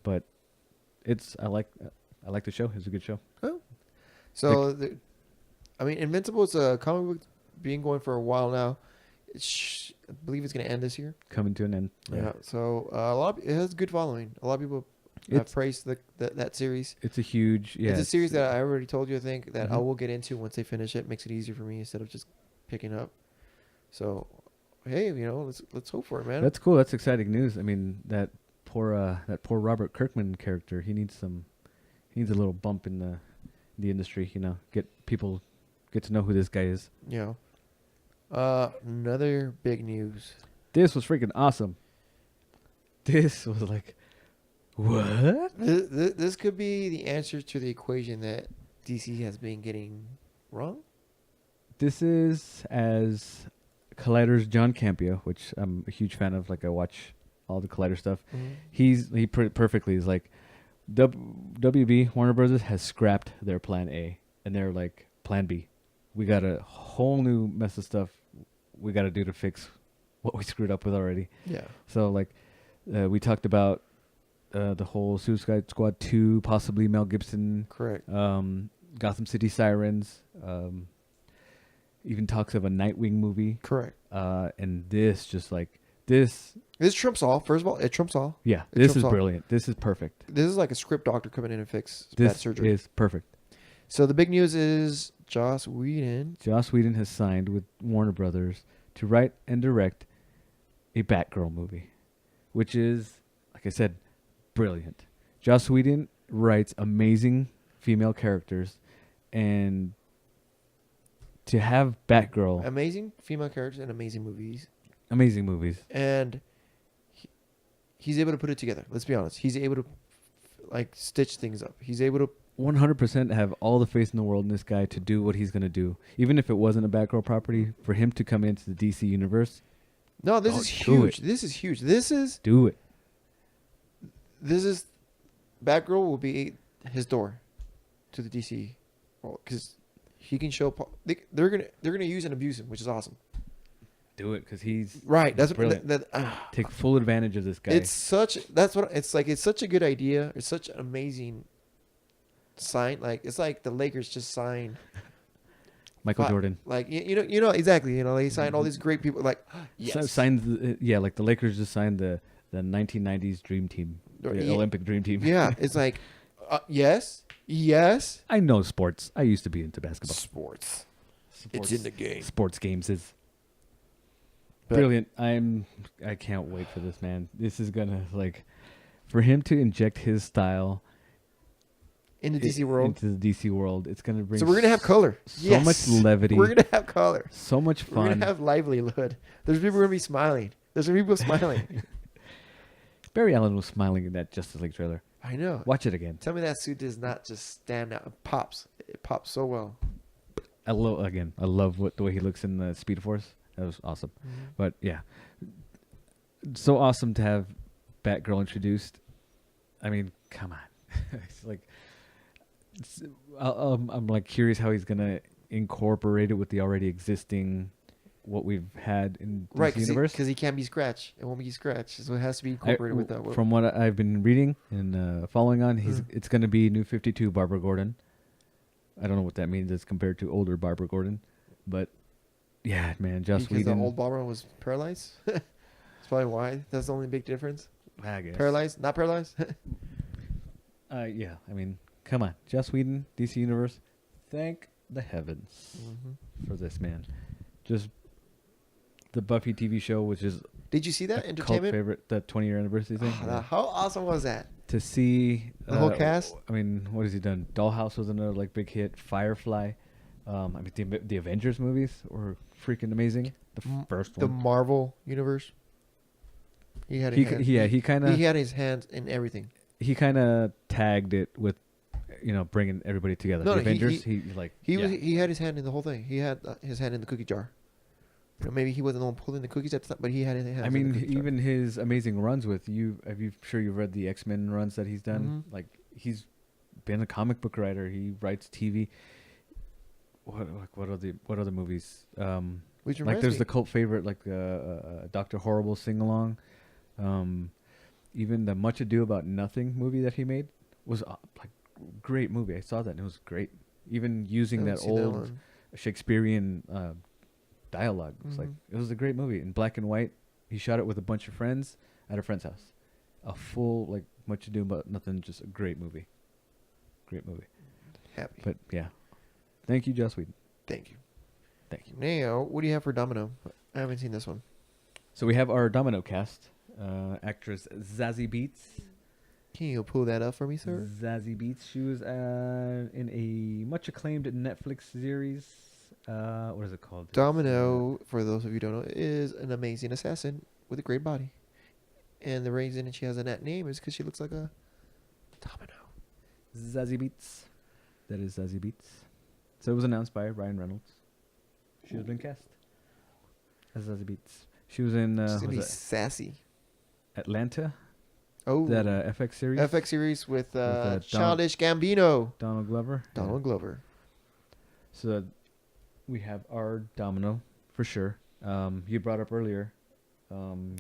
But I like the show. It's a good show. Oh, so Invincible is a comic book being going for a while now. I believe it's going to end this year. Coming to an end. Yeah. So it has good following. A lot of people have praised that series. It's a huge. Yeah. It's a series that I already told you. I think that I will get into once they finish it. Makes it easier for me instead of just picking up. So, hey, let's hope for it, man. That's cool. That's exciting news. I mean, that poor Robert Kirkman character. He needs a little bump in the industry. Get to know who this guy is. Yeah. Another big news. This was freaking awesome. This was like, what? This could be the answer to the equation that DC has been getting wrong. This is as Collider's John Campea, which I'm a huge fan of. Like, I watch all the Collider stuff. He perfectly is like, WB Warner Brothers has scrapped their plan A, and they're like, plan B. We got a whole new mess of stuff we got to do to fix what we screwed up with already. Yeah. So, like, we talked about the whole Suicide Squad 2, possibly Mel Gibson. Correct. Gotham City Sirens. Even talks of a Nightwing movie. Correct. And this just like this. This trumps all. First of all, it trumps all. Yeah, this is brilliant. This is perfect. This is like a script doctor coming in and fix bad surgery. This is perfect. So the big news is Joss Whedon. Joss Whedon has signed with Warner Brothers to write and direct a Batgirl movie, which is, like I said, brilliant. Joss Whedon writes amazing female characters, and to have Batgirl... Amazing female characters and amazing movies. Amazing movies. And he's able to put it together. Let's be honest. He's able to stitch things up. He's able to 100% have all the faith in the world in this guy to do what he's going to do. Even if it wasn't a Batgirl property, for him to come into the DC universe. No, this is huge. This is huge. Do it. Batgirl will be his door to the DC world, because he can show. They're gonna use and abuse him, which is awesome. Do it because he's Right. That's brilliant. Take full advantage of this guy. It's such. That's what it's like. It's such a good idea. It's such an amazing sign. Like it's like the Lakers just signed Michael Jordan. Like you know exactly. You know they signed all these great people. Like yes, Signed like the Lakers just signed the 1990s Dream Team, the Olympic Dream Team. Yeah, it's like yes. I know sports. I used to be into basketball. Sports. It's in the game. Sports games is brilliant. I can't wait for this, man. This is gonna for him to inject his style into DC world. Into the DC world. It's gonna bring. So we're gonna have color. So much levity. We're gonna have color. So much fun. We're gonna have livelihood. There's people gonna be smiling. There's people smiling. Barry Allen was smiling in that Justice League trailer. I know. Watch it again. Tell me that suit does not just stand out. It pops. It pops so well. I love the way he looks in the Speed Force. That was awesome. Mm-hmm. But yeah, so awesome to have Batgirl introduced. I mean, come on. I'm like curious how he's gonna incorporate it with the already existing what we've had in this universe. Because he can't be Scratch. It won't be Scratch, so it has to be incorporated with that. From what I've been reading and following on, it's going to be New 52 Barbara Gordon. I don't know what that means as compared to older Barbara Gordon, but yeah, man, Joss Whedon. Because the old Barbara was paralyzed. That's probably why. That's the only big difference. I guess. Paralyzed, not paralyzed. Yeah. I mean, come on, Joss Whedon, DC Universe. Thank the heavens for this, man. Just the Buffy TV show, which is did you see that entertainment cult favorite, the 20-year anniversary thing? How awesome was that? To see the whole cast. I mean, what has he done? Dollhouse was another big hit. Firefly. I mean, the Avengers movies were freaking amazing. The first one. The Marvel universe. He had his he had his hands in everything. He kind of tagged it with, bringing everybody together. The Avengers. He had his hand in the whole thing. He had his hand in the cookie jar. Maybe he wasn't the one pulling the cookies at the time, but he had his hands. I mean, even his amazing runs with you. Sure you've read the X-Men runs that he's done? Like he's been a comic book writer. He writes TV. What other movies? Which there's the cult favorite Dr. Horrible sing along. Even the Much Ado About Nothing movie that he made was great movie. I saw that and it was great. Even using that old Shakespearean dialogue. It was a great movie in black and white. He shot it with a bunch of friends at a friend's house. A full Much Ado About Nothing, just a great movie. Happy. But yeah, thank you, Joss Whedon. Thank you. Now, what do you have for Domino? I haven't seen this one. So we have our Domino cast. Actress Zazie Beetz. Can you pull that up for me, sir? Zazie Beetz. She was in a much acclaimed Netflix series. What is it called? Domino, for those of you who don't know, is an amazing assassin with a great body. And the reason she has a net name is because she looks like a domino. Zazie Beetz. That is Zazie Beetz. So it was announced by Ryan Reynolds. She has been cast as Zazie Beetz. She was in she's gonna be sassy. Atlanta. Oh, that FX series. FX series with Childish Gambino. Donald Glover. Donald Glover. So we have our Domino for sure. You brought up earlier.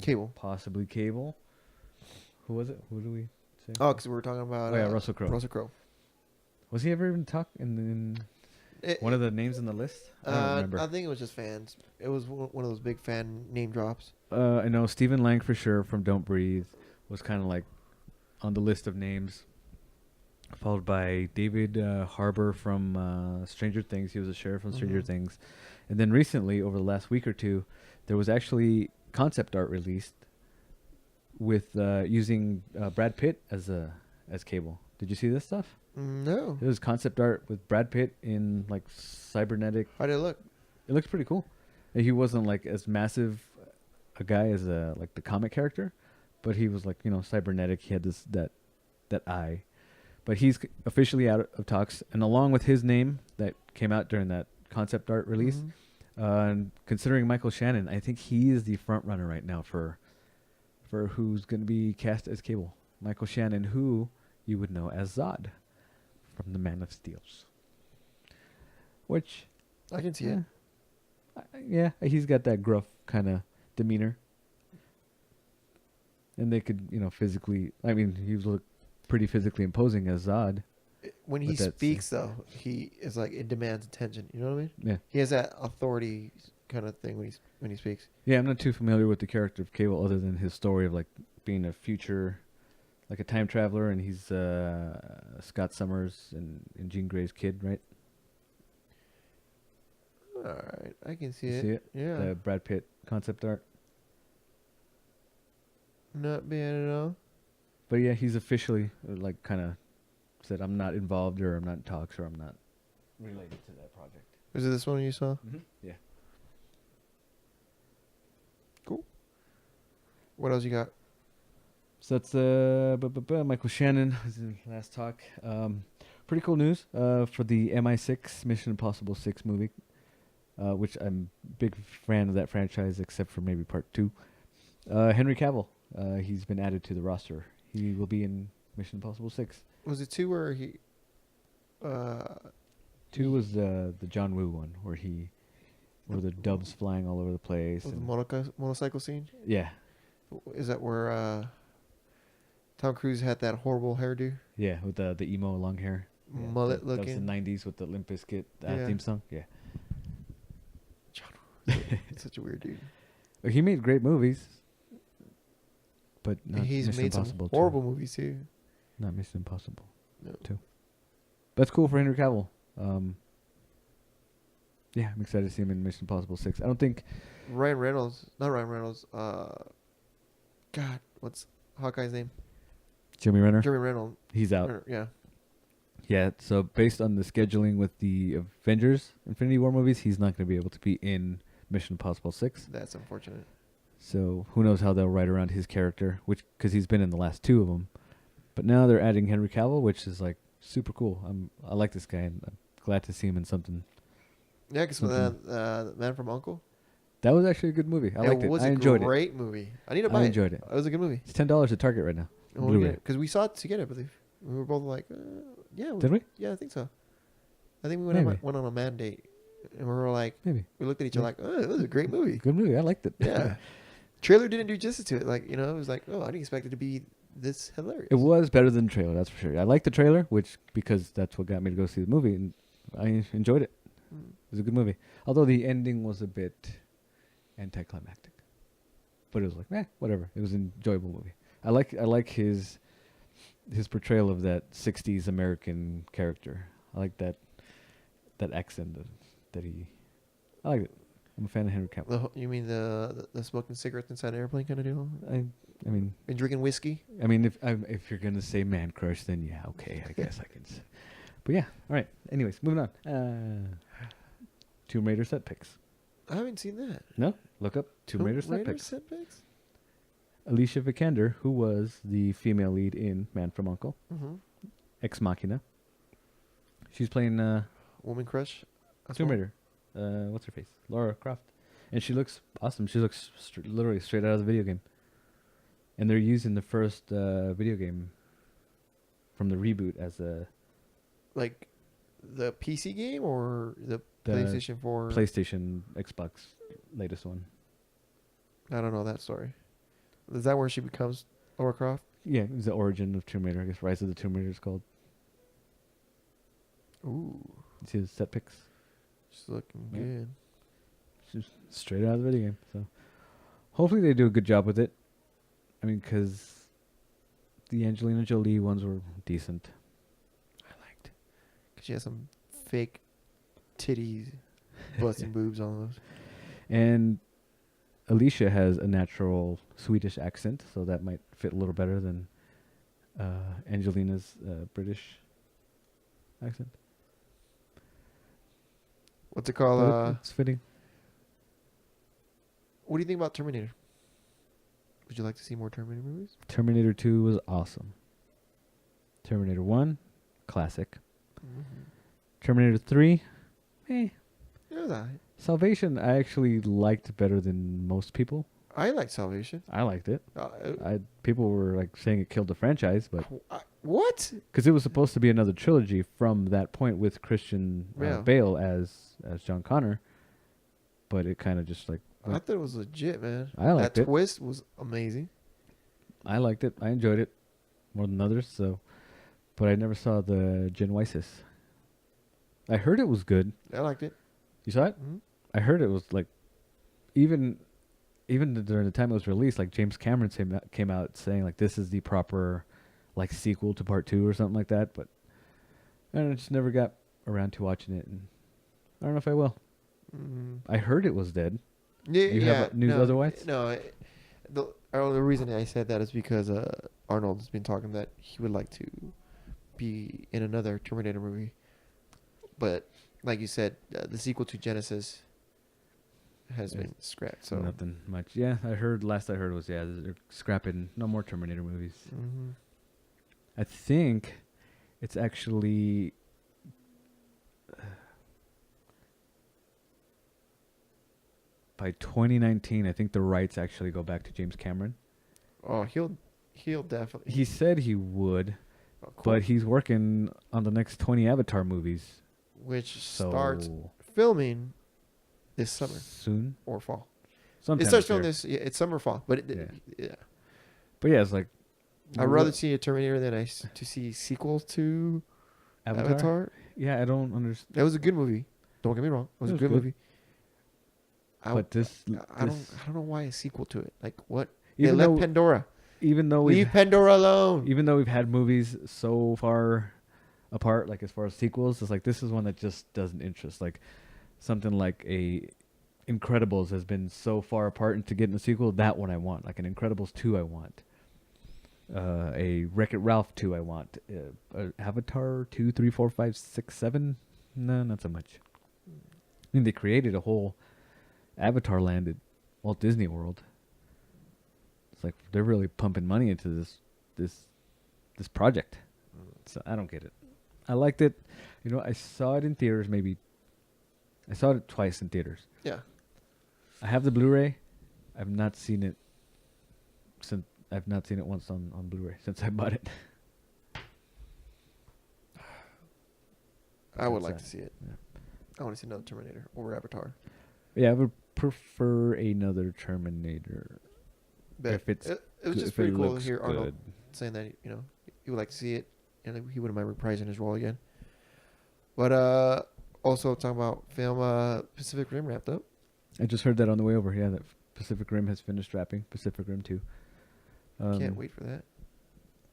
Cable. Possibly Cable. Who was it? Who do we say? Oh, because we were talking about. Russell Crowe. Russell Crowe. Was he ever even talked in one of the names in the list? I don't remember. I think it was just fans. It was one of those big fan name drops. I know Stephen Lang for sure from Don't Breathe was kind of on the list of names. Followed by David Harbour from Stranger Things. He was a sheriff from Stranger Things. And then recently, over the last week or two, there was actually concept art released with using Brad Pitt as Cable. Did you see this stuff? No. It was concept art with Brad Pitt in cybernetic. How did it look? It looks pretty cool. And he wasn't as massive a guy as the comic character, but he was cybernetic. He had that eye. But he's officially out of talks, and along with his name that came out during that concept art release, and considering Michael Shannon, I think he is the front runner right now for who's going to be cast as Cable. Michael Shannon, who you would know as Zod from the Man of Steel. which I can see it. Yeah, he's got that gruff kind of demeanor. And they could, physically. I mean, he look pretty physically imposing as Zod. When he speaks, though, he is like it demands attention. You know what I mean? Yeah. He has that authority kind of thing when he speaks. Yeah, I'm not too familiar with the character of Cable, other than his story of like being a future, like a time traveler, and he's Scott Summers and Jean Grey's kid, right? All right, I can see You it. see it? Yeah. The Brad Pitt concept art. Not bad at all. But yeah, he's officially like kind of said, I'm not involved, or I'm not in talks, or I'm not related to that project. Is it this one you saw? Mm-hmm. Yeah. Cool. What else you got? So that's Michael Shannon was in last talk. Pretty cool news for the MI6 Mission Impossible 6 movie, which I'm a big fan of that franchise, except for maybe part 2. Henry Cavill, he's been added to the roster. He will be in Mission Impossible 6. Was it 2 where he... 2 was the John Woo one, where the doves flying all over the place. The motorcycle scene? Yeah. Is that where Tom Cruise had that horrible hairdo? Yeah, with the emo long hair. Yeah, mullet that looking. was the 90s with the Limp Bizkit theme song. Yeah. Such a weird dude. He made great movies, but not He's Mission made some Impossible horrible movies too. Not Mission Impossible No. 2. That's cool for Henry Cavill. Yeah, I'm excited to see him in Mission Impossible 6. I don't think Not Ryan Reynolds. God, what's Hawkeye's name? Jeremy Renner. Jeremy Reynolds. He's out. Yeah. Yeah, so based on the scheduling with the Avengers Infinity War movies, he's not going to be able to be in Mission Impossible 6. That's unfortunate. So who knows how they'll write around his character, because he's been in the last 2 of them. But now they're adding Henry Cavill, which is like super cool. I like this guy, and I'm glad to see him in something. Yeah, because Man from U.N.C.L.E. That was actually a good movie. I liked it. I enjoyed it. It was a great movie. I need to buy it. I enjoyed it. It was a good movie. It's $10 at Target right now. Because we saw it together, I believe. We were both like, yeah. Did we? Yeah, I think so. I think we went on a man date. And we were like, we looked at each other like, oh, it was a great movie. Good movie. I liked it. Yeah. Trailer didn't do justice to it. Like, it was like, oh, I didn't expect it to be this hilarious. It was better than the trailer, that's for sure. I liked the trailer, because that's what got me to go see the movie, and I enjoyed it. It was a good movie. Although the ending was a bit anticlimactic. But it was like, whatever. It was an enjoyable movie. I like his portrayal of that 60s American character. I like that accent that he... I like it. I'm a fan of Henry Cavill. You mean the smoking cigarettes inside an airplane kind of deal? I mean... And drinking whiskey? I mean, if you're going to say man crush, then yeah, okay, I guess I can say. But yeah, all right. Anyways, moving on. Tomb Raider set picks. I haven't seen that. No? Look up Tomb Raider set picks. Set picks? Alicia Vikander, who was the female lead in Man from U.N.C.L.E., Ex Machina. She's playing... Woman crush? Tomb Raider. What's her face? Lara Croft. And she looks awesome. She looks literally straight out of the video game. And they're using the first video game from the reboot as a... Like the PC game or the PlayStation 4? PlayStation, Xbox, latest one. I don't know that story. Is that where she becomes Lara Croft? Yeah, it was the origin of Tomb Raider. I guess Rise of the Tomb Raider is called. Ooh. See the set picks? She's looking good. She's straight out of the video game. So hopefully they do a good job with it. I mean, because the Angelina Jolie ones were decent. I liked. Because she has some fake titties, busting boobs on those. And Alicia has a natural Swedish accent, so that might fit a little better than Angelina's British accent. What's it called? It's fitting. What do you think about Terminator? Would you like to see more Terminator movies? Terminator 2 was awesome. Terminator 1, classic. Terminator 3, It was alright. Salvation I actually liked better than most people. I like Salvation. I liked it. People were like saying it killed the franchise, but what? Because it was supposed to be another trilogy from that point with Christian Bale as John Connor, but it kind of just like. I thought it was legit, man. I liked it. That twist was amazing. I liked it. I enjoyed it more than others. So, but I never saw the Genesis. I heard it was good. I liked it. You saw it? Mm-hmm. I heard it was like, even during the time it was released, like James Cameron came out saying like this is the proper, like sequel to Part 2 or something like that. But I just never got around to watching it, and I don't know if I will. I heard it was dead. Yeah, you have news otherwise? No, the reason I said that is because Arnold has been talking that he would like to be in another Terminator movie, but like you said, the sequel to Genesis has been scrapped. So nothing much. Yeah, last I heard was they're scrapping no more Terminator movies. Mm-hmm. I think it's actually. By 2019, I think the rights actually go back to James Cameron. Oh, he'll definitely. He said he would, but he's working on the next 20 Avatar movies, which starts filming this summer, soon or fall. Sometime it starts filming this. Yeah, it's summer, fall, but yeah. But yeah, it's like I'd rather see a Terminator than to see sequels to Avatar. Yeah, I don't understand. That was a good movie. Don't get me wrong. It was a good movie. But I don't know why a sequel to it. Like what? Even they left Pandora. Leave Pandora alone. Even though we've had movies so far apart, like as far as sequels, it's like this is one that just doesn't interest. Like something like a Incredibles has been so far apart into getting a sequel. That one I want. Like an Incredibles 2 I want. A Wreck-It Ralph 2 I want. Avatar 2, 3, 4, 5, 6, 7. No, not so much. I mean, they created a whole Avatar land at Walt Disney World. It's like they're really pumping money into this project. So I don't get it. I liked it. I saw it in theaters I saw it twice in theaters. Yeah. I have the Blu-ray. I've not seen it once on Blu-ray since I bought it. I would like to see it. Yeah. I want to see another Terminator over Avatar. Yeah, I would prefer another Terminator. But if it was just pretty cool to hear Arnold saying that he would like to see it and he wouldn't mind reprising his role again. But also talking about film, Pacific Rim wrapped up. I just heard that on the way over. Yeah, that Pacific Rim has finished wrapping. Pacific Rim 2. Can't wait for that.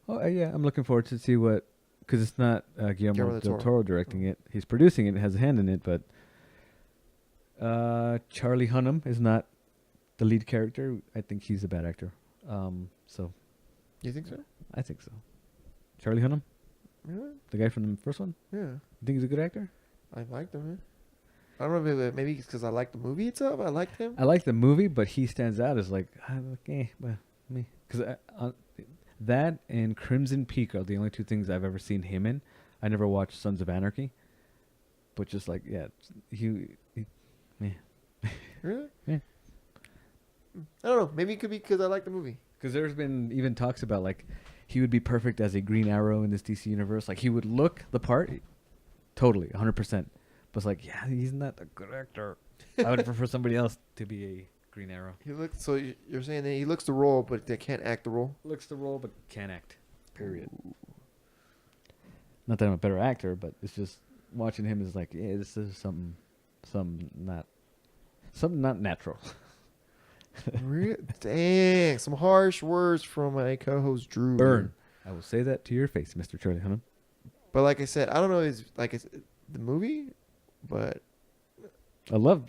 Oh yeah, I'm looking forward to see what, because it's not Guillermo del Toro directing it. He's producing it, has a hand in it, but Charlie Hunnam is not the lead character. I think he's a bad actor. So. You think so? I think so. Charlie Hunnam? Really? The guy from the first one? Yeah. You think he's a good actor? I liked him, man. I don't know if maybe it's because I like the movie itself. I liked him. I like the movie, but he stands out as like, me. Because that and Crimson Peak are the only two things I've ever seen him in. I never watched Sons of Anarchy. But just like, yeah, he Really? Yeah. I don't know. Maybe it could be because I like the movie. Because there's been even talks about like he would be perfect as a Green Arrow in this DC universe. Like he would look the part, totally, 100%. But it's like, yeah, he's not a good actor. I would prefer somebody else to be a Green Arrow. So you're saying that he looks the role, but they can't act the role? Looks the role, but can't act. Period. Ooh. Not that I'm a better actor, but it's just watching him is like, yeah, this is something not natural. Dang, some harsh words from my co-host Drew. Burn. I will say that to your face, Mr. Charlie Hunnam. But like I said, I don't know it's the movie, but I love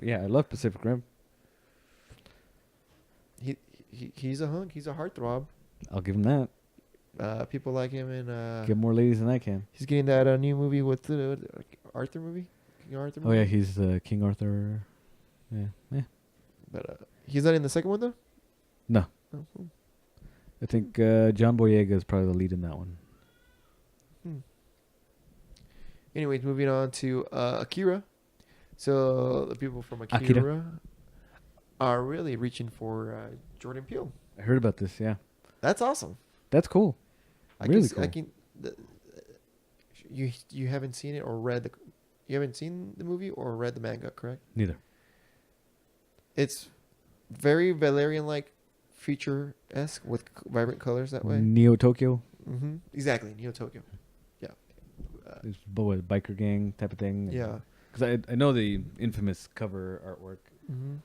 Pacific Rim. He's a hunk. He's a heartthrob. I'll give him that. People like him, and get more ladies than I can. He's getting that new movie with the Arthur movie. King Arthur movie. Oh yeah, he's King Arthur. Yeah. But he's not in the second one though. No. Oh, cool. I think John Boyega is probably the lead in that one. Anyways, moving on to Akira. So the people from Akira. are really reaching for Jordan Peele. I heard about this. Yeah, That's awesome. that's cool. Really cool. You haven't seen it or read you haven't seen the movie or read the manga, correct? Neither. It's very Valerian-like, feature-esque with vibrant colors that way. Neo Tokyo. Mm-hmm. Exactly, Neo Tokyo. Yeah. It's what, biker gang type of thing. Yeah. Because I know the infamous cover artwork. Mm-hmm.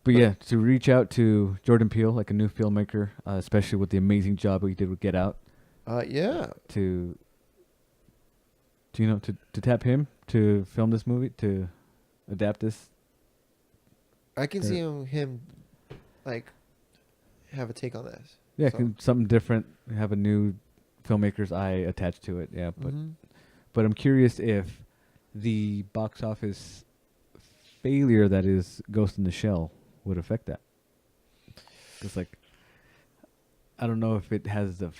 But yeah, to reach out to Jordan Peele, like a new filmmaker, especially with the amazing job he did with Get Out. Yeah. To tap him to film this movie, to adapt this. I can see him like have a take on this. Yeah, So. something different. Have a new filmmaker's eye attached to it. Yeah, Mm-hmm. but I'm curious if the box office failure that is Ghost in the Shell would affect that. Because like, I don't know if it has the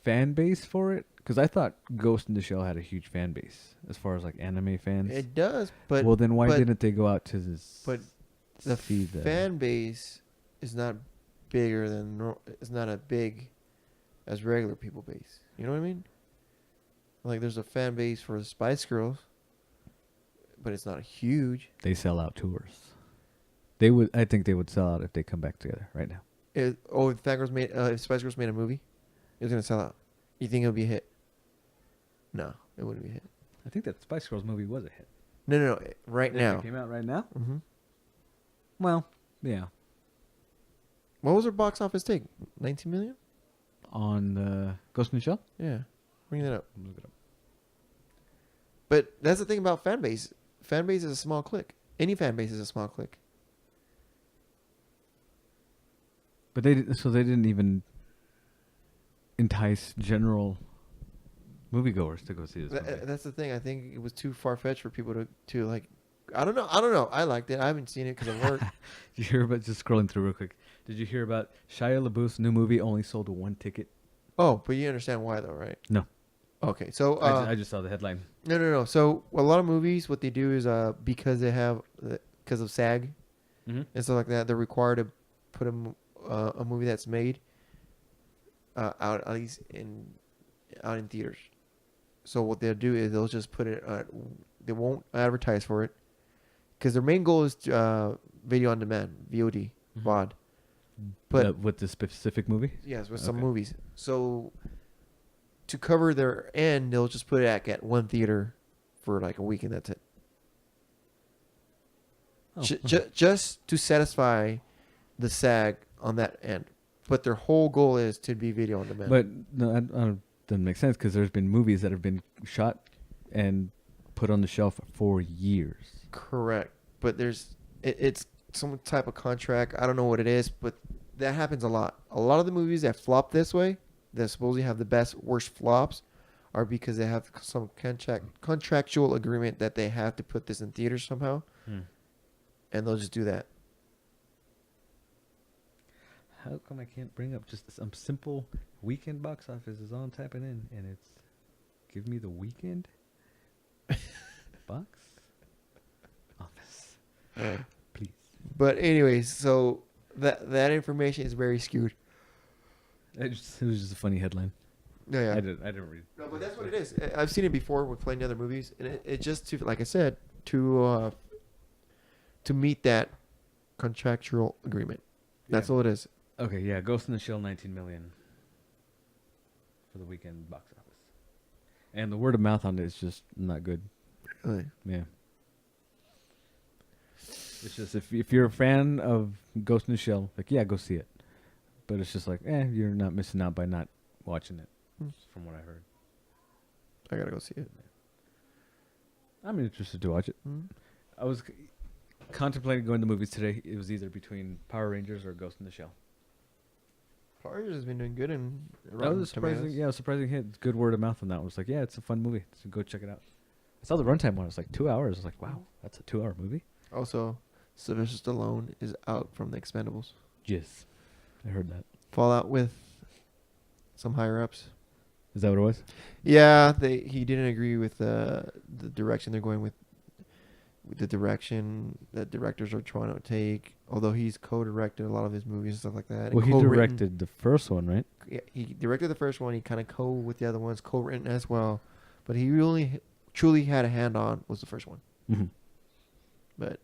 fan base for it. Because I thought Ghost in the Shell had a huge fan base as far as like anime fans. It does, but well, then why didn't they go out to this? But the fan base is not bigger than it's not as big as regular people base. You know what I mean? Like there's a fan base for the Spice Girls, but it's not huge. They sell out tours. They would. I think they would sell out if they come back together right now. If Spice Girls made a movie, it's gonna sell out. You think it'll be a hit? No, it wouldn't be a hit. I think that Spice Girls movie was a hit. No. Right If now. It came out right now? Mm-hmm. Well, yeah. What was her box office take? 19 million? On Ghost in the Shell? Yeah. Bring that up. Look it up. But that's the thing about fan base. Fan base is a small clique. Any fan base is a small clique. But they didn't even entice general moviegoers to go see this movie. That's the thing. I think it was too far-fetched for people to like. I don't know. I liked it. I haven't seen it because of work. Did you hear about, just scrolling through real quick, did you hear about Shia LaBeouf's new movie only sold 1 ticket? Oh, but you understand why though, right? No. Okay, so I just saw the headline. No. So a lot of movies, what they do is because of SAG and stuff like that, they're required to put a movie that's made out at least out in theaters. So what they'll do is they'll just put it. They won't advertise for it because their main goal is video on demand, VOD, VOD. But with the specific movie? Yes, with some movies. So to cover their end, they'll just put it at one theater for like a week, and that's it. Oh, just to satisfy the SAG on that end. But their whole goal is to be video on demand. But no, that doesn't make sense because there's been movies that have been shot and put on the shelf for years. Correct. But it's some type of contract. I don't know what it is, but that happens a lot. A lot of the movies that flop this way, that supposedly have the worst flops, are because they have some contractual agreement that they have to put this in theaters somehow. And they'll just do that. How come I can't bring up just some simple weekend box office is all I'm typing in, and it's give me the weekend box office, please. But anyways, so that information is very skewed. It was just a funny headline. No, yeah. I didn't read. No, but that's what it is. I've seen it before with playing other movies, and it just to, like I said, to meet that contractual agreement. That's all it is. Okay, yeah, Ghost in the Shell, 19 million for the weekend box office, and the word of mouth on it is just not good. Really? Yeah, it's just if you're a fan of Ghost in the Shell, like go see it, but it's just like you're not missing out by not watching it, from what I heard. I gotta go see it. I'm interested to watch it. I was contemplating going to movies today. It was either between Power Rangers or Ghost in the Shell. Power Rangers has been doing good in that was a surprising hit. Good word of mouth on that one. It was like, it's a fun movie, so go check it out. I saw the runtime one. It was like 2 hours. I was like, wow, that's a 2-hour movie. Also, Sylvester Stallone is out from the Expendables. Yes, I heard that. Fallout with some higher ups. Is that what it was? Yeah, he didn't agree with the direction they're going with the direction that directors are trying to take. Although he's co-directed a lot of his movies and stuff like that. Well, he directed the first one, right? Yeah, he directed the first one. He kind of with the other ones, co-written as well. But he really truly had a hand on was the first one. Mm-hmm. But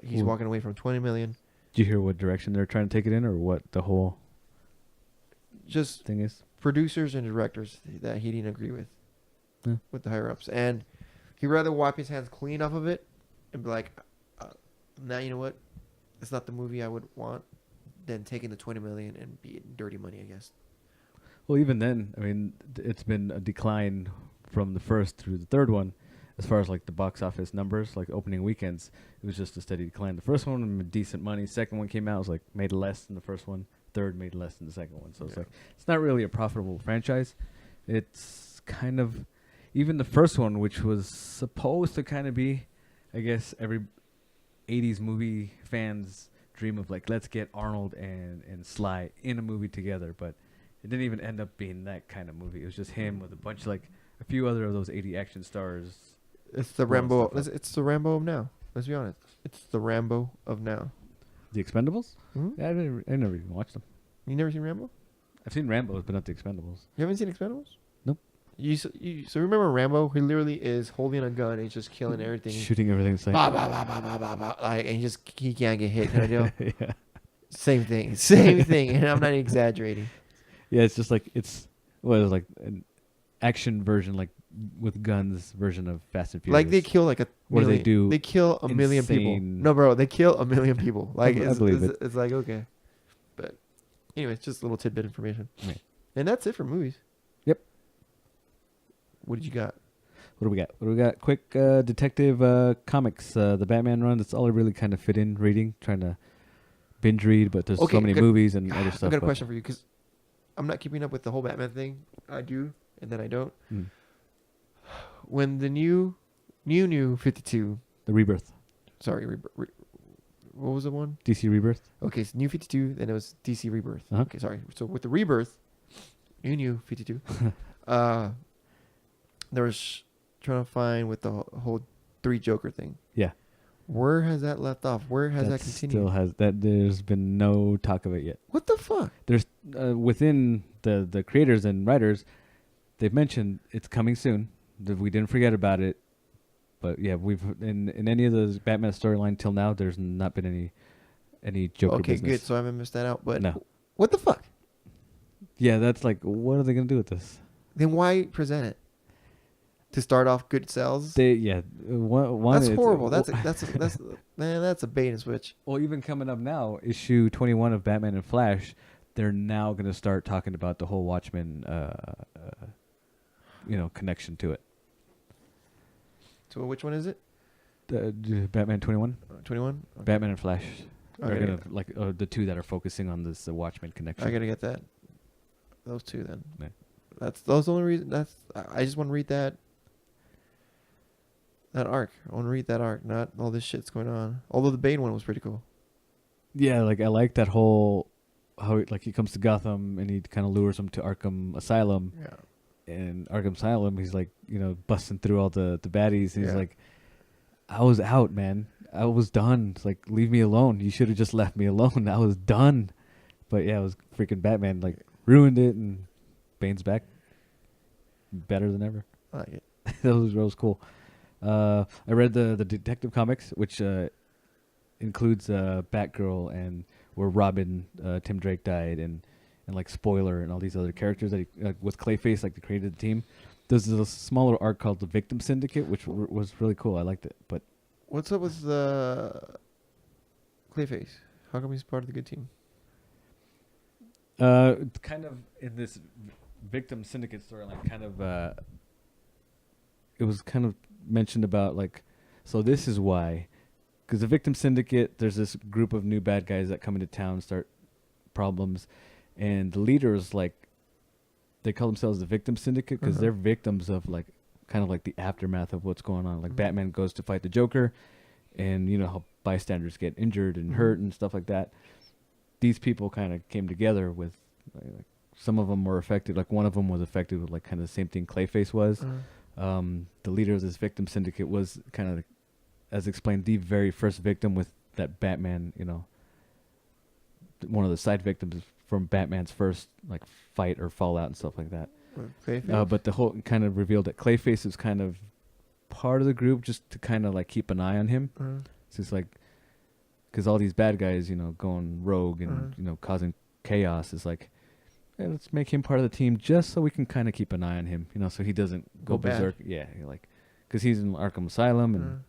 he's walking away from 20 million. Did you hear what direction they're trying to take it in, or what the whole just thing is? Producers and directors that he didn't agree with the higher ups, and he'd rather wipe his hands clean off of it and be like, "Now you know what? It's not the movie I would want." Than taking the 20 million and be dirty money, I guess. Well, even then, I mean, it's been a decline from the first through the third one, as far as like the box office numbers, like opening weekends. It was just a steady decline. The first one made decent money. Second one came out, was like made less than the first one. Third made less than the second one. So it's like it's not really a profitable franchise. It's kind of even the first one, which was supposed to kind of be, I guess, every 80s movie fans dream of like, let's get Arnold and Sly in a movie together, but it didn't even end up being that kind of movie. It was just him with a bunch of like a few other of those 80 action stars. It's the Rambo. It's the Rambo of now. Let's be honest. It's the Rambo of now. The Expendables? Mm-hmm. Yeah, I never even watched them. You never seen Rambo? I've seen Rambo, but not the Expendables. You haven't seen Expendables? Nope. So remember Rambo? He literally is holding a gun and he's just killing everything, shooting everything. Bah, bah, bah, bah, bah, bah, bah, like, and he can't get hit. Kind of deal. Yeah. Same thing, and I'm not exaggerating. Yeah, it's just like it's like an action version, like with guns version of Fast and Furious. Like they kill like a what million. do they do? They kill a million people. No, bro, they kill a million people. Like I believe it. It's like okay, but anyway, it's just a little tidbit information. Right. And that's it for movies. Yep. What did you got? What do we got? Quick detective comics. The Batman run. That's all I really kind of fit in reading. Trying to binge read, but there's so many movies and other stuff. I got a question for you because I'm not keeping up with the whole Batman thing. I do, and then I don't. When the new 52, the Rebirth. Sorry, what was the one? DC Rebirth. Okay, so new 52, then it was DC Rebirth. Uh-huh. Okay, sorry. So with the Rebirth, new 52, there was trying to find with the whole 3 Joker thing. Yeah. Where has that left off? Where has that continued? Still has that. There's been no talk of it yet. What the fuck? There's within the creators and writers, they've mentioned it's coming soon. That we didn't forget about it, but yeah, we've in any of the Batman storyline till now, there's not been any Joker business. Okay, good. So I haven't missed that out. But no. What the fuck? Yeah, that's like, what are they gonna do with this? Then why present it? To start off good sales? One that's horrible. That's man, that's a bait and switch. Well, even coming up now, issue 21 of Batman and Flash, they're now gonna start talking about the whole Watchmen, connection to it. So which one is it? Batman 21. 21. Okay. Batman and Flash. Okay. They're gonna the two that are focusing on this Watchmen connection. I gotta get that. Those two then. Yeah. That's the only reason. I just want to read that arc. I want to read that arc, not all this shit's going on. Although the Bane one was pretty cool. Yeah, like I like that whole how he comes to Gotham and he kind of lures him to Arkham Asylum. Yeah. And Arkham Asylum, he's like, busting through all the baddies. And he's like, I was out, man. I was done. It's like, leave me alone. You should have just left me alone. I was done. But yeah, it was freaking Batman. Like, ruined it, and Bane's back. Better than ever. I like it. That was cool. I read the Detective Comics, which includes Batgirl and where Robin, Tim Drake died, and like Spoiler and all these other characters that he, with Clayface, like they created the team. There's a smaller arc called the Victim Syndicate, which was really cool. I liked it. But what's up with the Clayface? How come he's part of the good team? Kind of in this Victim Syndicate storyline, kind of it was kind of mentioned about like, so this is why, because the Victim Syndicate, there's this group of new bad guys that come into town, start problems, and the leaders, like, they call themselves the Victim Syndicate because they're victims of like kind of like the aftermath of what's going on. Like Batman goes to fight the Joker, and you know how bystanders get injured and hurt and stuff like that. These people kind of came together with like, some of them were affected. Like one of them was affected with like kind of the same thing Clayface was. The leader of this Victim Syndicate was kind of as explained, the very first victim with that Batman, one of the side victims from Batman's first like fight or fallout and stuff like that. But the whole kind of revealed that Clayface is kind of part of the group just to kind of like keep an eye on him. So it's like, because all these bad guys, going rogue and causing chaos, is like, hey, let's make him part of the team just so we can kind of keep an eye on him, so he doesn't go berserk. Yeah, like, because he's in Arkham Asylum, and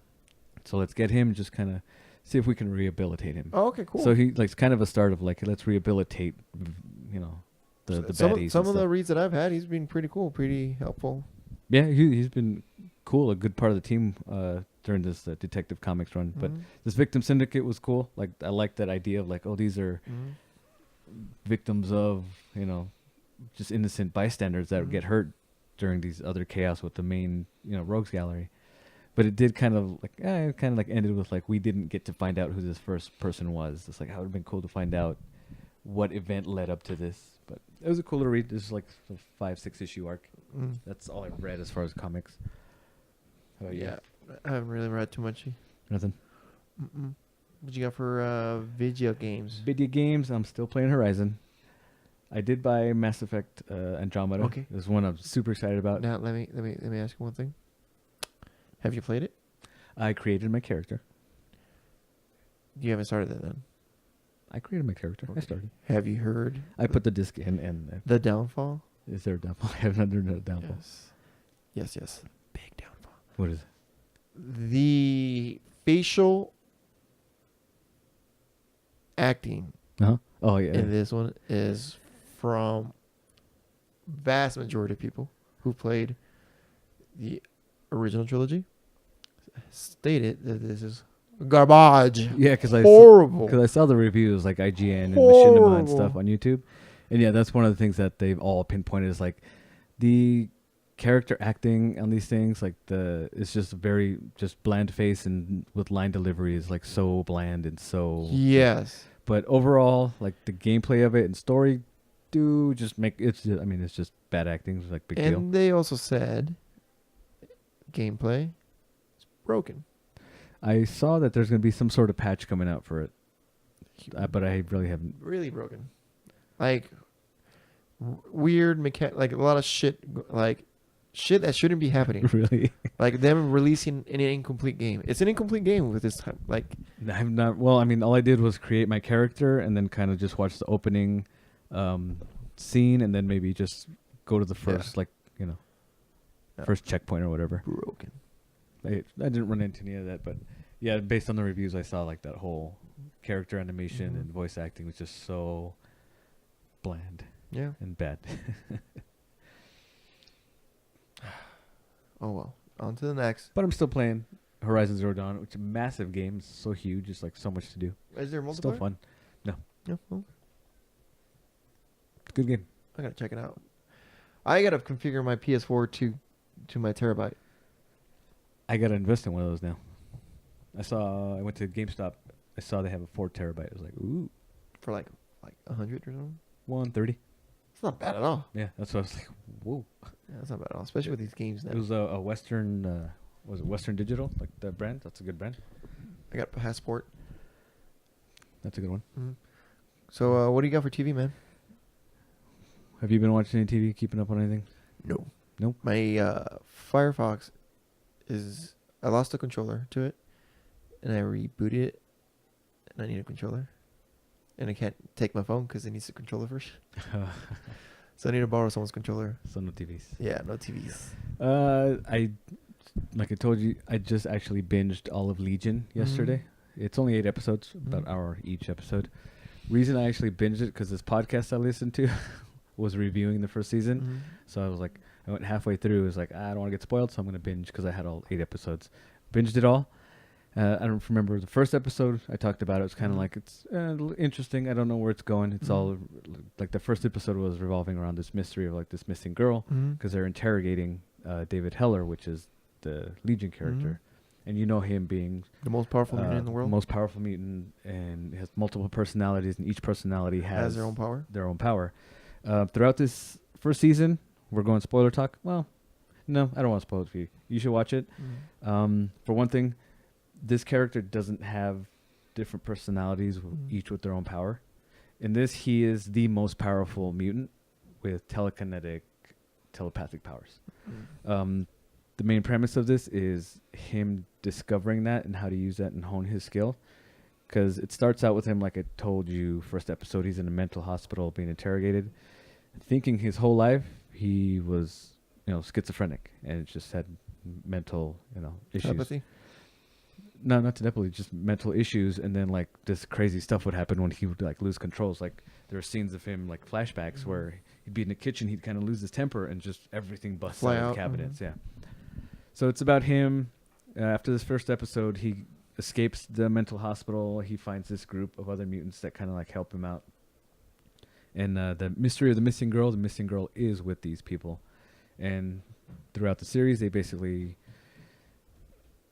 so let's get him, just kind of see if we can rehabilitate him. Oh, okay, cool. So he like kind of a start of like, let's rehabilitate, the baddies. Some of the reads that I've had, he's been pretty cool, pretty helpful. Yeah, he's been cool, a good part of the team during this Detective Comics run. But this Victim Syndicate was cool. Like, I like that idea of like, oh, these are victims of, just innocent bystanders that get hurt during these other chaos with the main, rogues gallery. But it did kind of like ended with like, we didn't get to find out who this first person was. It's like, it would have been cool to find out what event led up to this. But it was a cooler read. This is like a 5-6 issue arc. That's all I've read as far as comics. How about you? I haven't really read too much. Nothing. What you got for video games? Video games. I'm still playing Horizon. I did buy Mass Effect Andromeda. Okay. It was one I'm super excited about. Now let me ask you one thing. Have you played it? I created my character. You haven't started that then? I created my character. Okay. I started. Have you heard? I put the disc in and the downfall. Is there a downfall? I haven't heard a downfall. Yes. Big downfall. What is it? The facial acting. Oh yeah. In this one is from vast majority of people who played the original trilogy. Stated that this is garbage. Yeah, because horrible. I saw the reviews like IGN and Machinima and stuff on YouTube, and yeah, that's one of the things that they've all pinpointed is like the character acting on these things. Like it's just very just bland face and with line delivery is like so bland and so yes. But overall, like the gameplay of it and story, it's just bad acting. It's like big deal. And they also said gameplay is broken. I saw that there's going to be some sort of patch coming out for it, but I really haven't. Really broken, like weird like a lot of shit, like shit that shouldn't be happening. Really, like them releasing an incomplete game. It's an incomplete game with this time. Like I'm not. Well, I mean, all I did was create my character and then kind of just watch the opening scene and then maybe just go to the first first checkpoint or whatever. Broken. I didn't run into any of that, but yeah, based on the reviews, I saw like that whole character animation and voice acting was just so bland, and bad. Oh well, on to the next. But I'm still playing Horizon Zero Dawn, which is a massive game. It's so huge, it's like so much to do. Is there multiplayer? Still fun. No. Okay. Good game. I gotta check it out. I gotta configure my PS4 to my terabyte. I gotta invest in one of those now. I went to GameStop. I saw they have a 4 terabyte. I was like, ooh. For like 100 or something? 130. It's not bad at all. Yeah, that's what I was like, whoa. Yeah, that's not bad at all, especially with these games now. It was a Western, was it Western Digital? Like that brand? That's a good brand. I got Passport. That's a good one. Mm-hmm. So, what do you got for TV, man? Have you been watching any TV, keeping up on anything? No. Nope. My Firefox I lost the controller to it, and I rebooted it, and I need a controller. And I can't take my phone because it needs a controller first. So I need to borrow someone's controller. So no TVs. Yeah, no TVs. Like I told you, I just actually binged all of Legion yesterday. It's only 8 episodes, about an hour each episode. Reason I actually binged it because this podcast I listened to was reviewing the first season. So I was like, I went halfway through. I was like, I don't want to get spoiled, so I'm going to binge because I had all 8 episodes. Binged it all. I don't remember the first episode I talked about. It was kind of like, it's interesting. I don't know where it's going. It's all like the first episode was revolving around this mystery of like this missing girl because they're interrogating David Heller, which is the Legion character. And you know him being the most powerful mutant in the world. Most powerful mutant, and has multiple personalities, and each personality has their own power. Throughout this first season, we're going spoiler talk. Well, no, I don't want to spoil it for you. You should watch it. For one thing, this character doesn't have different personalities, each with their own power. In this, he is the most powerful mutant with telekinetic, telepathic powers. The main premise of this is him discovering that and how to use that and hone his skill. Because it starts out with him, like I told you, first episode, he's in a mental hospital being interrogated, thinking his whole life he was, schizophrenic and just had mental, issues. Telepathy? No, not telepathy, just mental issues. And then like this crazy stuff would happen when he would like lose controls. Like there are scenes of him, like flashbacks, where he'd be in the kitchen, he'd kind of lose his temper and just everything busts out of the cabinets. Yeah. So it's about him. After this first episode, he escapes the mental hospital. He finds this group of other mutants that kind of like help him out. And the mystery of the missing girl is with these people. And throughout the series, they basically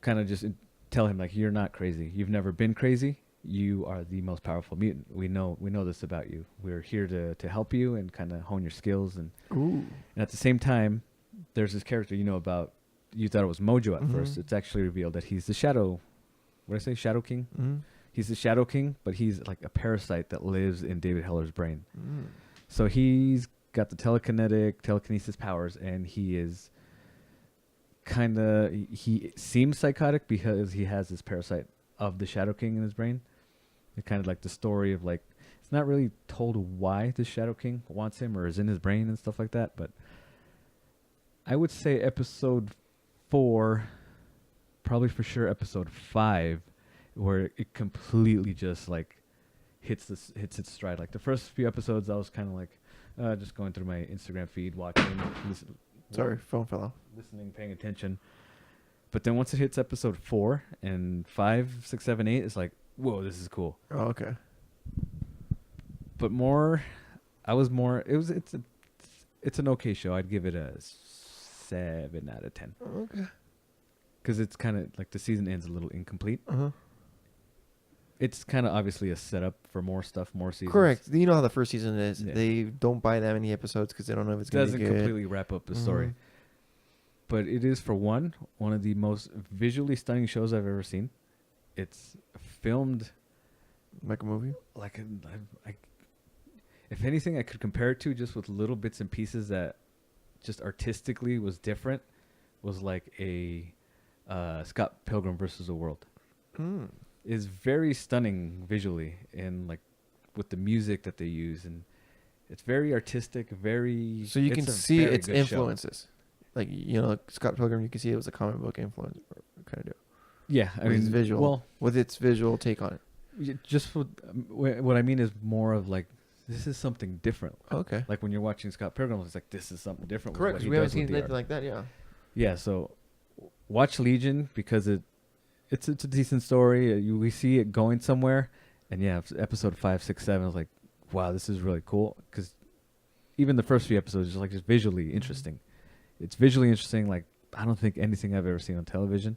kind of just tell him, like, you're not crazy. You've never been crazy. You are the most powerful mutant. We know this about you. We're here to help you and kind of hone your skills. And at the same time, there's this character about. You thought it was Mojo at first. It's actually revealed that he's the Shadow. What did I say? Shadow King? He's the Shadow King, but he's like a parasite that lives in David Heller's brain. So he's got the telekinesis powers, and he is he seems psychotic because he has this parasite of the Shadow King in his brain. It's kind of like the story of like, it's not really told why the Shadow King wants him or is in his brain and stuff like that, but I would say episode 4, probably for sure episode 5, where it completely just like hits its stride. Like the first few episodes, I was kind of like just going through my Instagram feed, watching. Sorry, phone fell off. Listening, paying attention. But then once it hits episode 4 and 5, 6, 7, 8, it's like, whoa, this is cool. Oh, okay. But it's an okay show. I'd give it a 7 out of 10. Okay. Because it's kind of like the season ends a little incomplete. It's kind of obviously a setup for more stuff, more seasons. Correct. You know how the first season is. Yeah. They don't buy that many episodes because they don't know if it's going to be good. Doesn't completely wrap up the story. But it is, for one of the most visually stunning shows I've ever seen. It's filmed like a movie. If anything, I could compare it to, just with little bits and pieces that just artistically was different, was like a Scott Pilgrim versus the World. Is very stunning visually, and like with the music that they use, and it's very artistic, very. So you can see its influences, like Scott Pilgrim. You can see it was a comic book influence, kind of deal. Yeah, I mean, visual. Well, with its visual take on it. Just what I mean is more of like, this is something different. Okay. Like when you're watching Scott Pilgrim, it's like, this is something different. Correct. We haven't seen anything like that. Yeah. Yeah. So watch Legion, because it's a decent story. We see it going somewhere, and yeah, episode 5, 6, 7. I was like, wow, this is really cool, because even the first few episodes is like just visually interesting. It's visually interesting. Like, I don't think anything I've ever seen on television.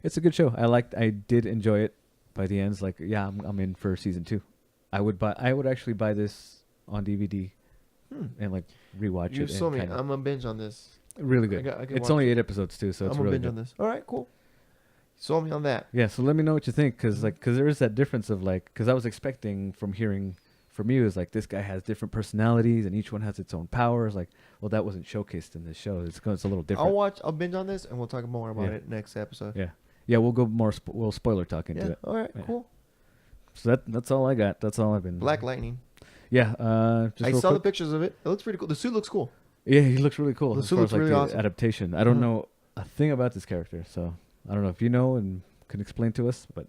It's a good show. I did enjoy it. By the end, it's like, yeah, I'm in for season 2. I would actually buy this on DVD and like rewatch it. You sold me. I'm gonna binge on this. Really good. It's only 8 episodes too, so it's really good. I'm gonna binge on this. All right, cool. Sold me on that. Yeah, so let me know what you think, because there is that difference of like, because I was expecting from hearing from you is like, this guy has different personalities and each one has its own powers. Like, well, that wasn't showcased in this show. It's a little different. I'll binge on this and we'll talk more about it next episode. Yeah, we'll go more. We'll spoiler talk into it. All right, cool. So that's all I got. That's all I've been. Black Lightning. Yeah. I saw the pictures of it. It looks pretty cool. The suit looks cool. Yeah, he looks really cool. The suit looks really awesome. Adaptation. I don't know a thing about this character, so I don't know if you know and can explain to us. But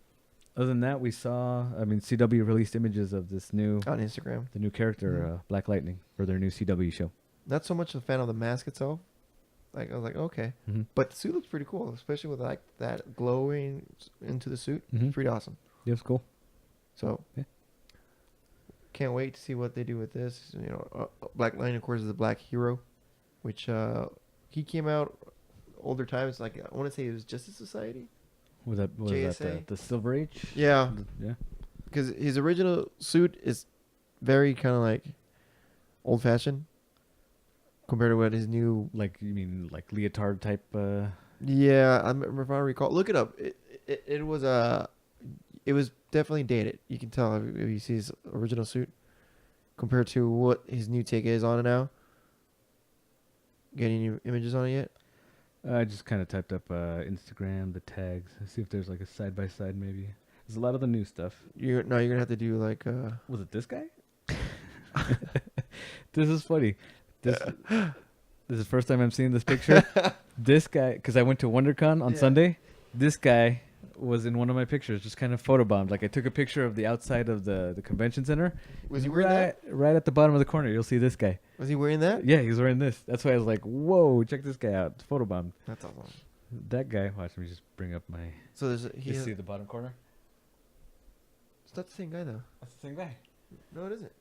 other than that, CW released images of this new on Instagram. The new character, Black Lightning, for their new CW show. Not so much a fan of the mask itself. Like, I was like, okay, but the suit looks pretty cool, especially with like that glowing into the suit. It's pretty awesome. Yeah, it's cool. So, can't wait to see what they do with this. Black Lightning, of course, is the Black Hero, which he came out older times. Like, I want to say it was Justice Society. Was that the Silver Age? Yeah. Yeah. Because his original suit is very kind of like old-fashioned compared to what his new. Like, you mean like leotard type? Yeah, if I recall, look it up. It was definitely dated. You can tell if you see his original suit compared to what his new take is on it now. Getting new images on it yet? I just kind of typed up Instagram, the tags, see if there's like a side by side maybe. There's a lot of the new stuff. You're gonna have to do like. Was it this guy? This is funny. This is the first time I'm seeing this picture. This guy, because I went to WonderCon on Sunday. This guy was in one of my pictures, just kind of photobombed. Like I took a picture of the outside of the convention center. Was he wearing that? Right at the bottom of the corner, you'll see this guy. Was he wearing that? Yeah, he was wearing this. That's why I was like, whoa, check this guy out. It's photobombed. That's awesome. That guy, watch me just bring up my... So you see the bottom corner? It's not the same guy though. That's the same guy. No, it isn't.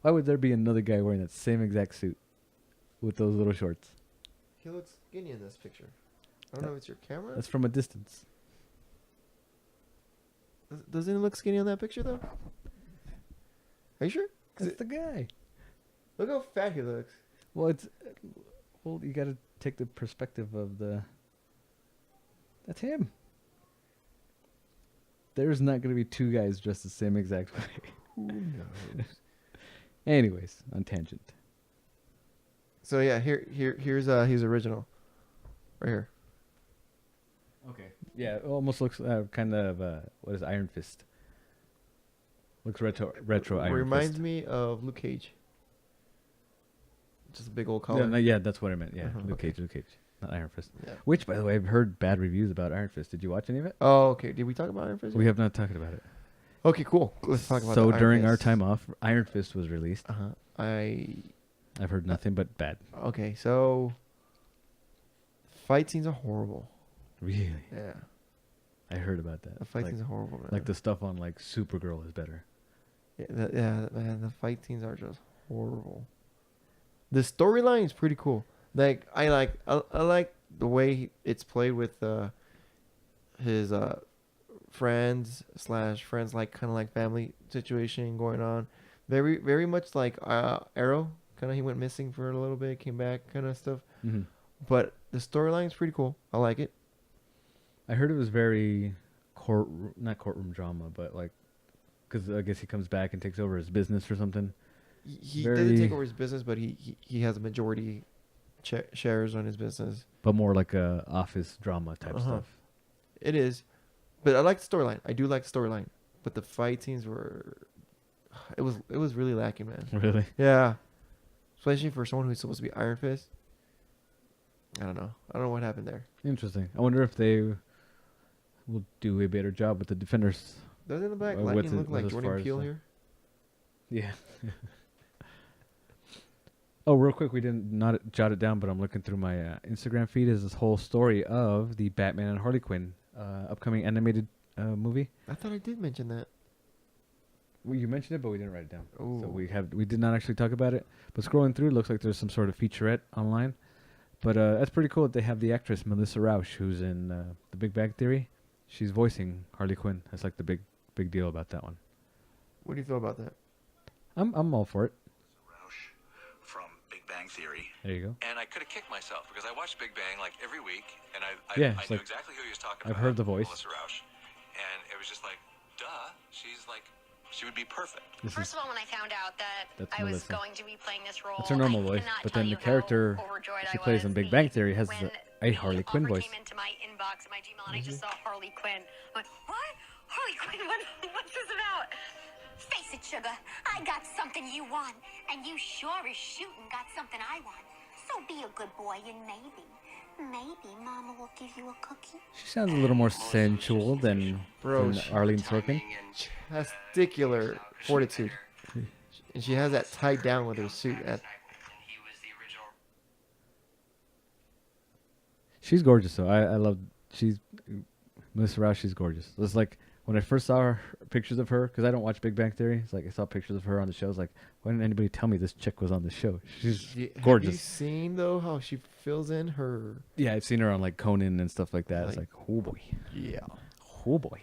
Why would there be another guy wearing that same exact suit with those little shorts? He looks skinny in this picture. I don't know if it's your camera. That's from a distance. Doesn't it look skinny on that picture though? Are you sure? That's the guy. Look how fat he looks. Well, you got to take the perspective of the... That's him. There's not going to be two guys dressed the same exact way. Who knows? Anyways, on tangent. So yeah, here's his original, right here. Okay. Yeah, it almost looks kind of what is Iron Fist? Looks retro Iron Fist. Reminds me of Luke Cage. Just a big old collar. Yeah, that's what I meant. Yeah, Luke Cage, not Iron Fist. Yeah. Which, by the way, I've heard bad reviews about Iron Fist. Did you watch any of it? Oh, okay. Did we talk about Iron Fist? We have not talked about it. Okay, cool. Let's talk about. So Iron during Fist. our time off, Iron Fist was released. I've heard nothing but bad. Okay, so fight scenes are horrible. Really? Yeah. I heard about that. The fight scenes are horrible, man. Like the stuff on like Supergirl is better. Yeah, man. The fight scenes are just horrible. The storyline is pretty cool. Like I like the way it's played with his friends like kind of like family situation going on. Very much like Arrow. Kind of he went missing for a little bit, came back, kind of stuff. Mm-hmm. But the storyline is pretty cool. I like it. I heard it was very not courtroom drama, but like, because I guess he comes back and takes over his business or something. He doesn't take over his business, but he has a majority shares on his business. But more like a office drama type stuff. It is, but I like the storyline. I do like the storyline, but the fight scenes were, it was really lacking, man. Really? Yeah, especially for someone who's supposed to be Iron Fist. I don't know what happened there. Interesting. I wonder if they will do a better job with the defenders. Doesn't the back lightning look like Jordan Peele here? Yeah. Oh, real quick, we didn't not jot it down, but I'm looking through my Instagram feed. Is this whole story of the Batman and Harley Quinn upcoming animated movie? I thought I did mention that. Well, you mentioned it, but we didn't write it down. Ooh. So we did not actually talk about it. But scrolling through, it looks like there's some sort of featurette online. But that's pretty cool that they have the actress Melissa Rauch, who's in The Big Bang Theory. She's voicing Harley Quinn. That's like the big deal about that one. What do you feel about that? I'm all for it. Rauch from Big Bang Theory. There you go. And I could have kicked myself because I watched Big Bang like every week, and I Yeah, knew like, exactly who he was talking I've about. heard the voice. Melissa Rauch, and it was just like, duh, she would be perfect. First of all, when I found out that I was going to be playing this role, that's her normal voice. But then the character she plays in Big Bang Theory has a Harley Quinn voice. Came into my inbox, my Gmail, and I just saw Harley Quinn. I'm like, what? Harley Quinn? What's this about? Face it, sugar. I got something you want, and you sure as shooting got something I want. So be a good boy, and maybe Mama will give you a cookie. She sounds a little more sensual than Arlene Sorkin. Testicular fortitude. And she has that tied down with her suit. She's gorgeous, though. I love... Melissa Rauch, she's gorgeous. It's like... When I first saw pictures of her, because I don't watch Big Bang Theory, it's like I saw pictures of her on the show. I was like, why didn't anybody tell me this chick was on the show? She's gorgeous. Have you seen, though, how she fills in her... Yeah, I've seen her on, like, Conan and stuff like that. It's like, oh, boy. Yeah. Oh, boy.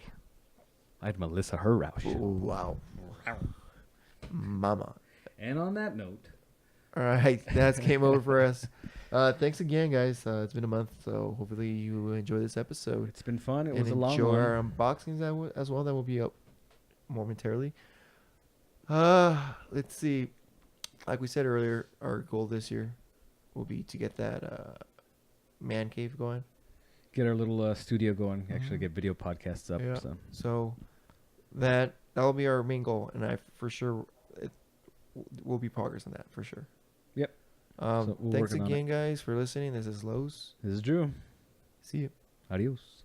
I had Melissa Rauch. Oh, wow. Mama. And on that note... All right, that came over for us. Thanks again, guys. It's been a month, so hopefully you enjoy this episode. It's been fun. It and was a long enjoy one. our unboxings as well. That will be up momentarily. Let's see. Like we said earlier, our goal this year will be to get that man cave going. Get our little studio going. Actually, Mhm. get video podcasts up. Yeah. So So that will be our main goal, and I for sure it will be progress on that for sure. Yep. So we're Thanks working on it. again, guys, for listening. This is Lowe's. this is Drew. See you. Adios.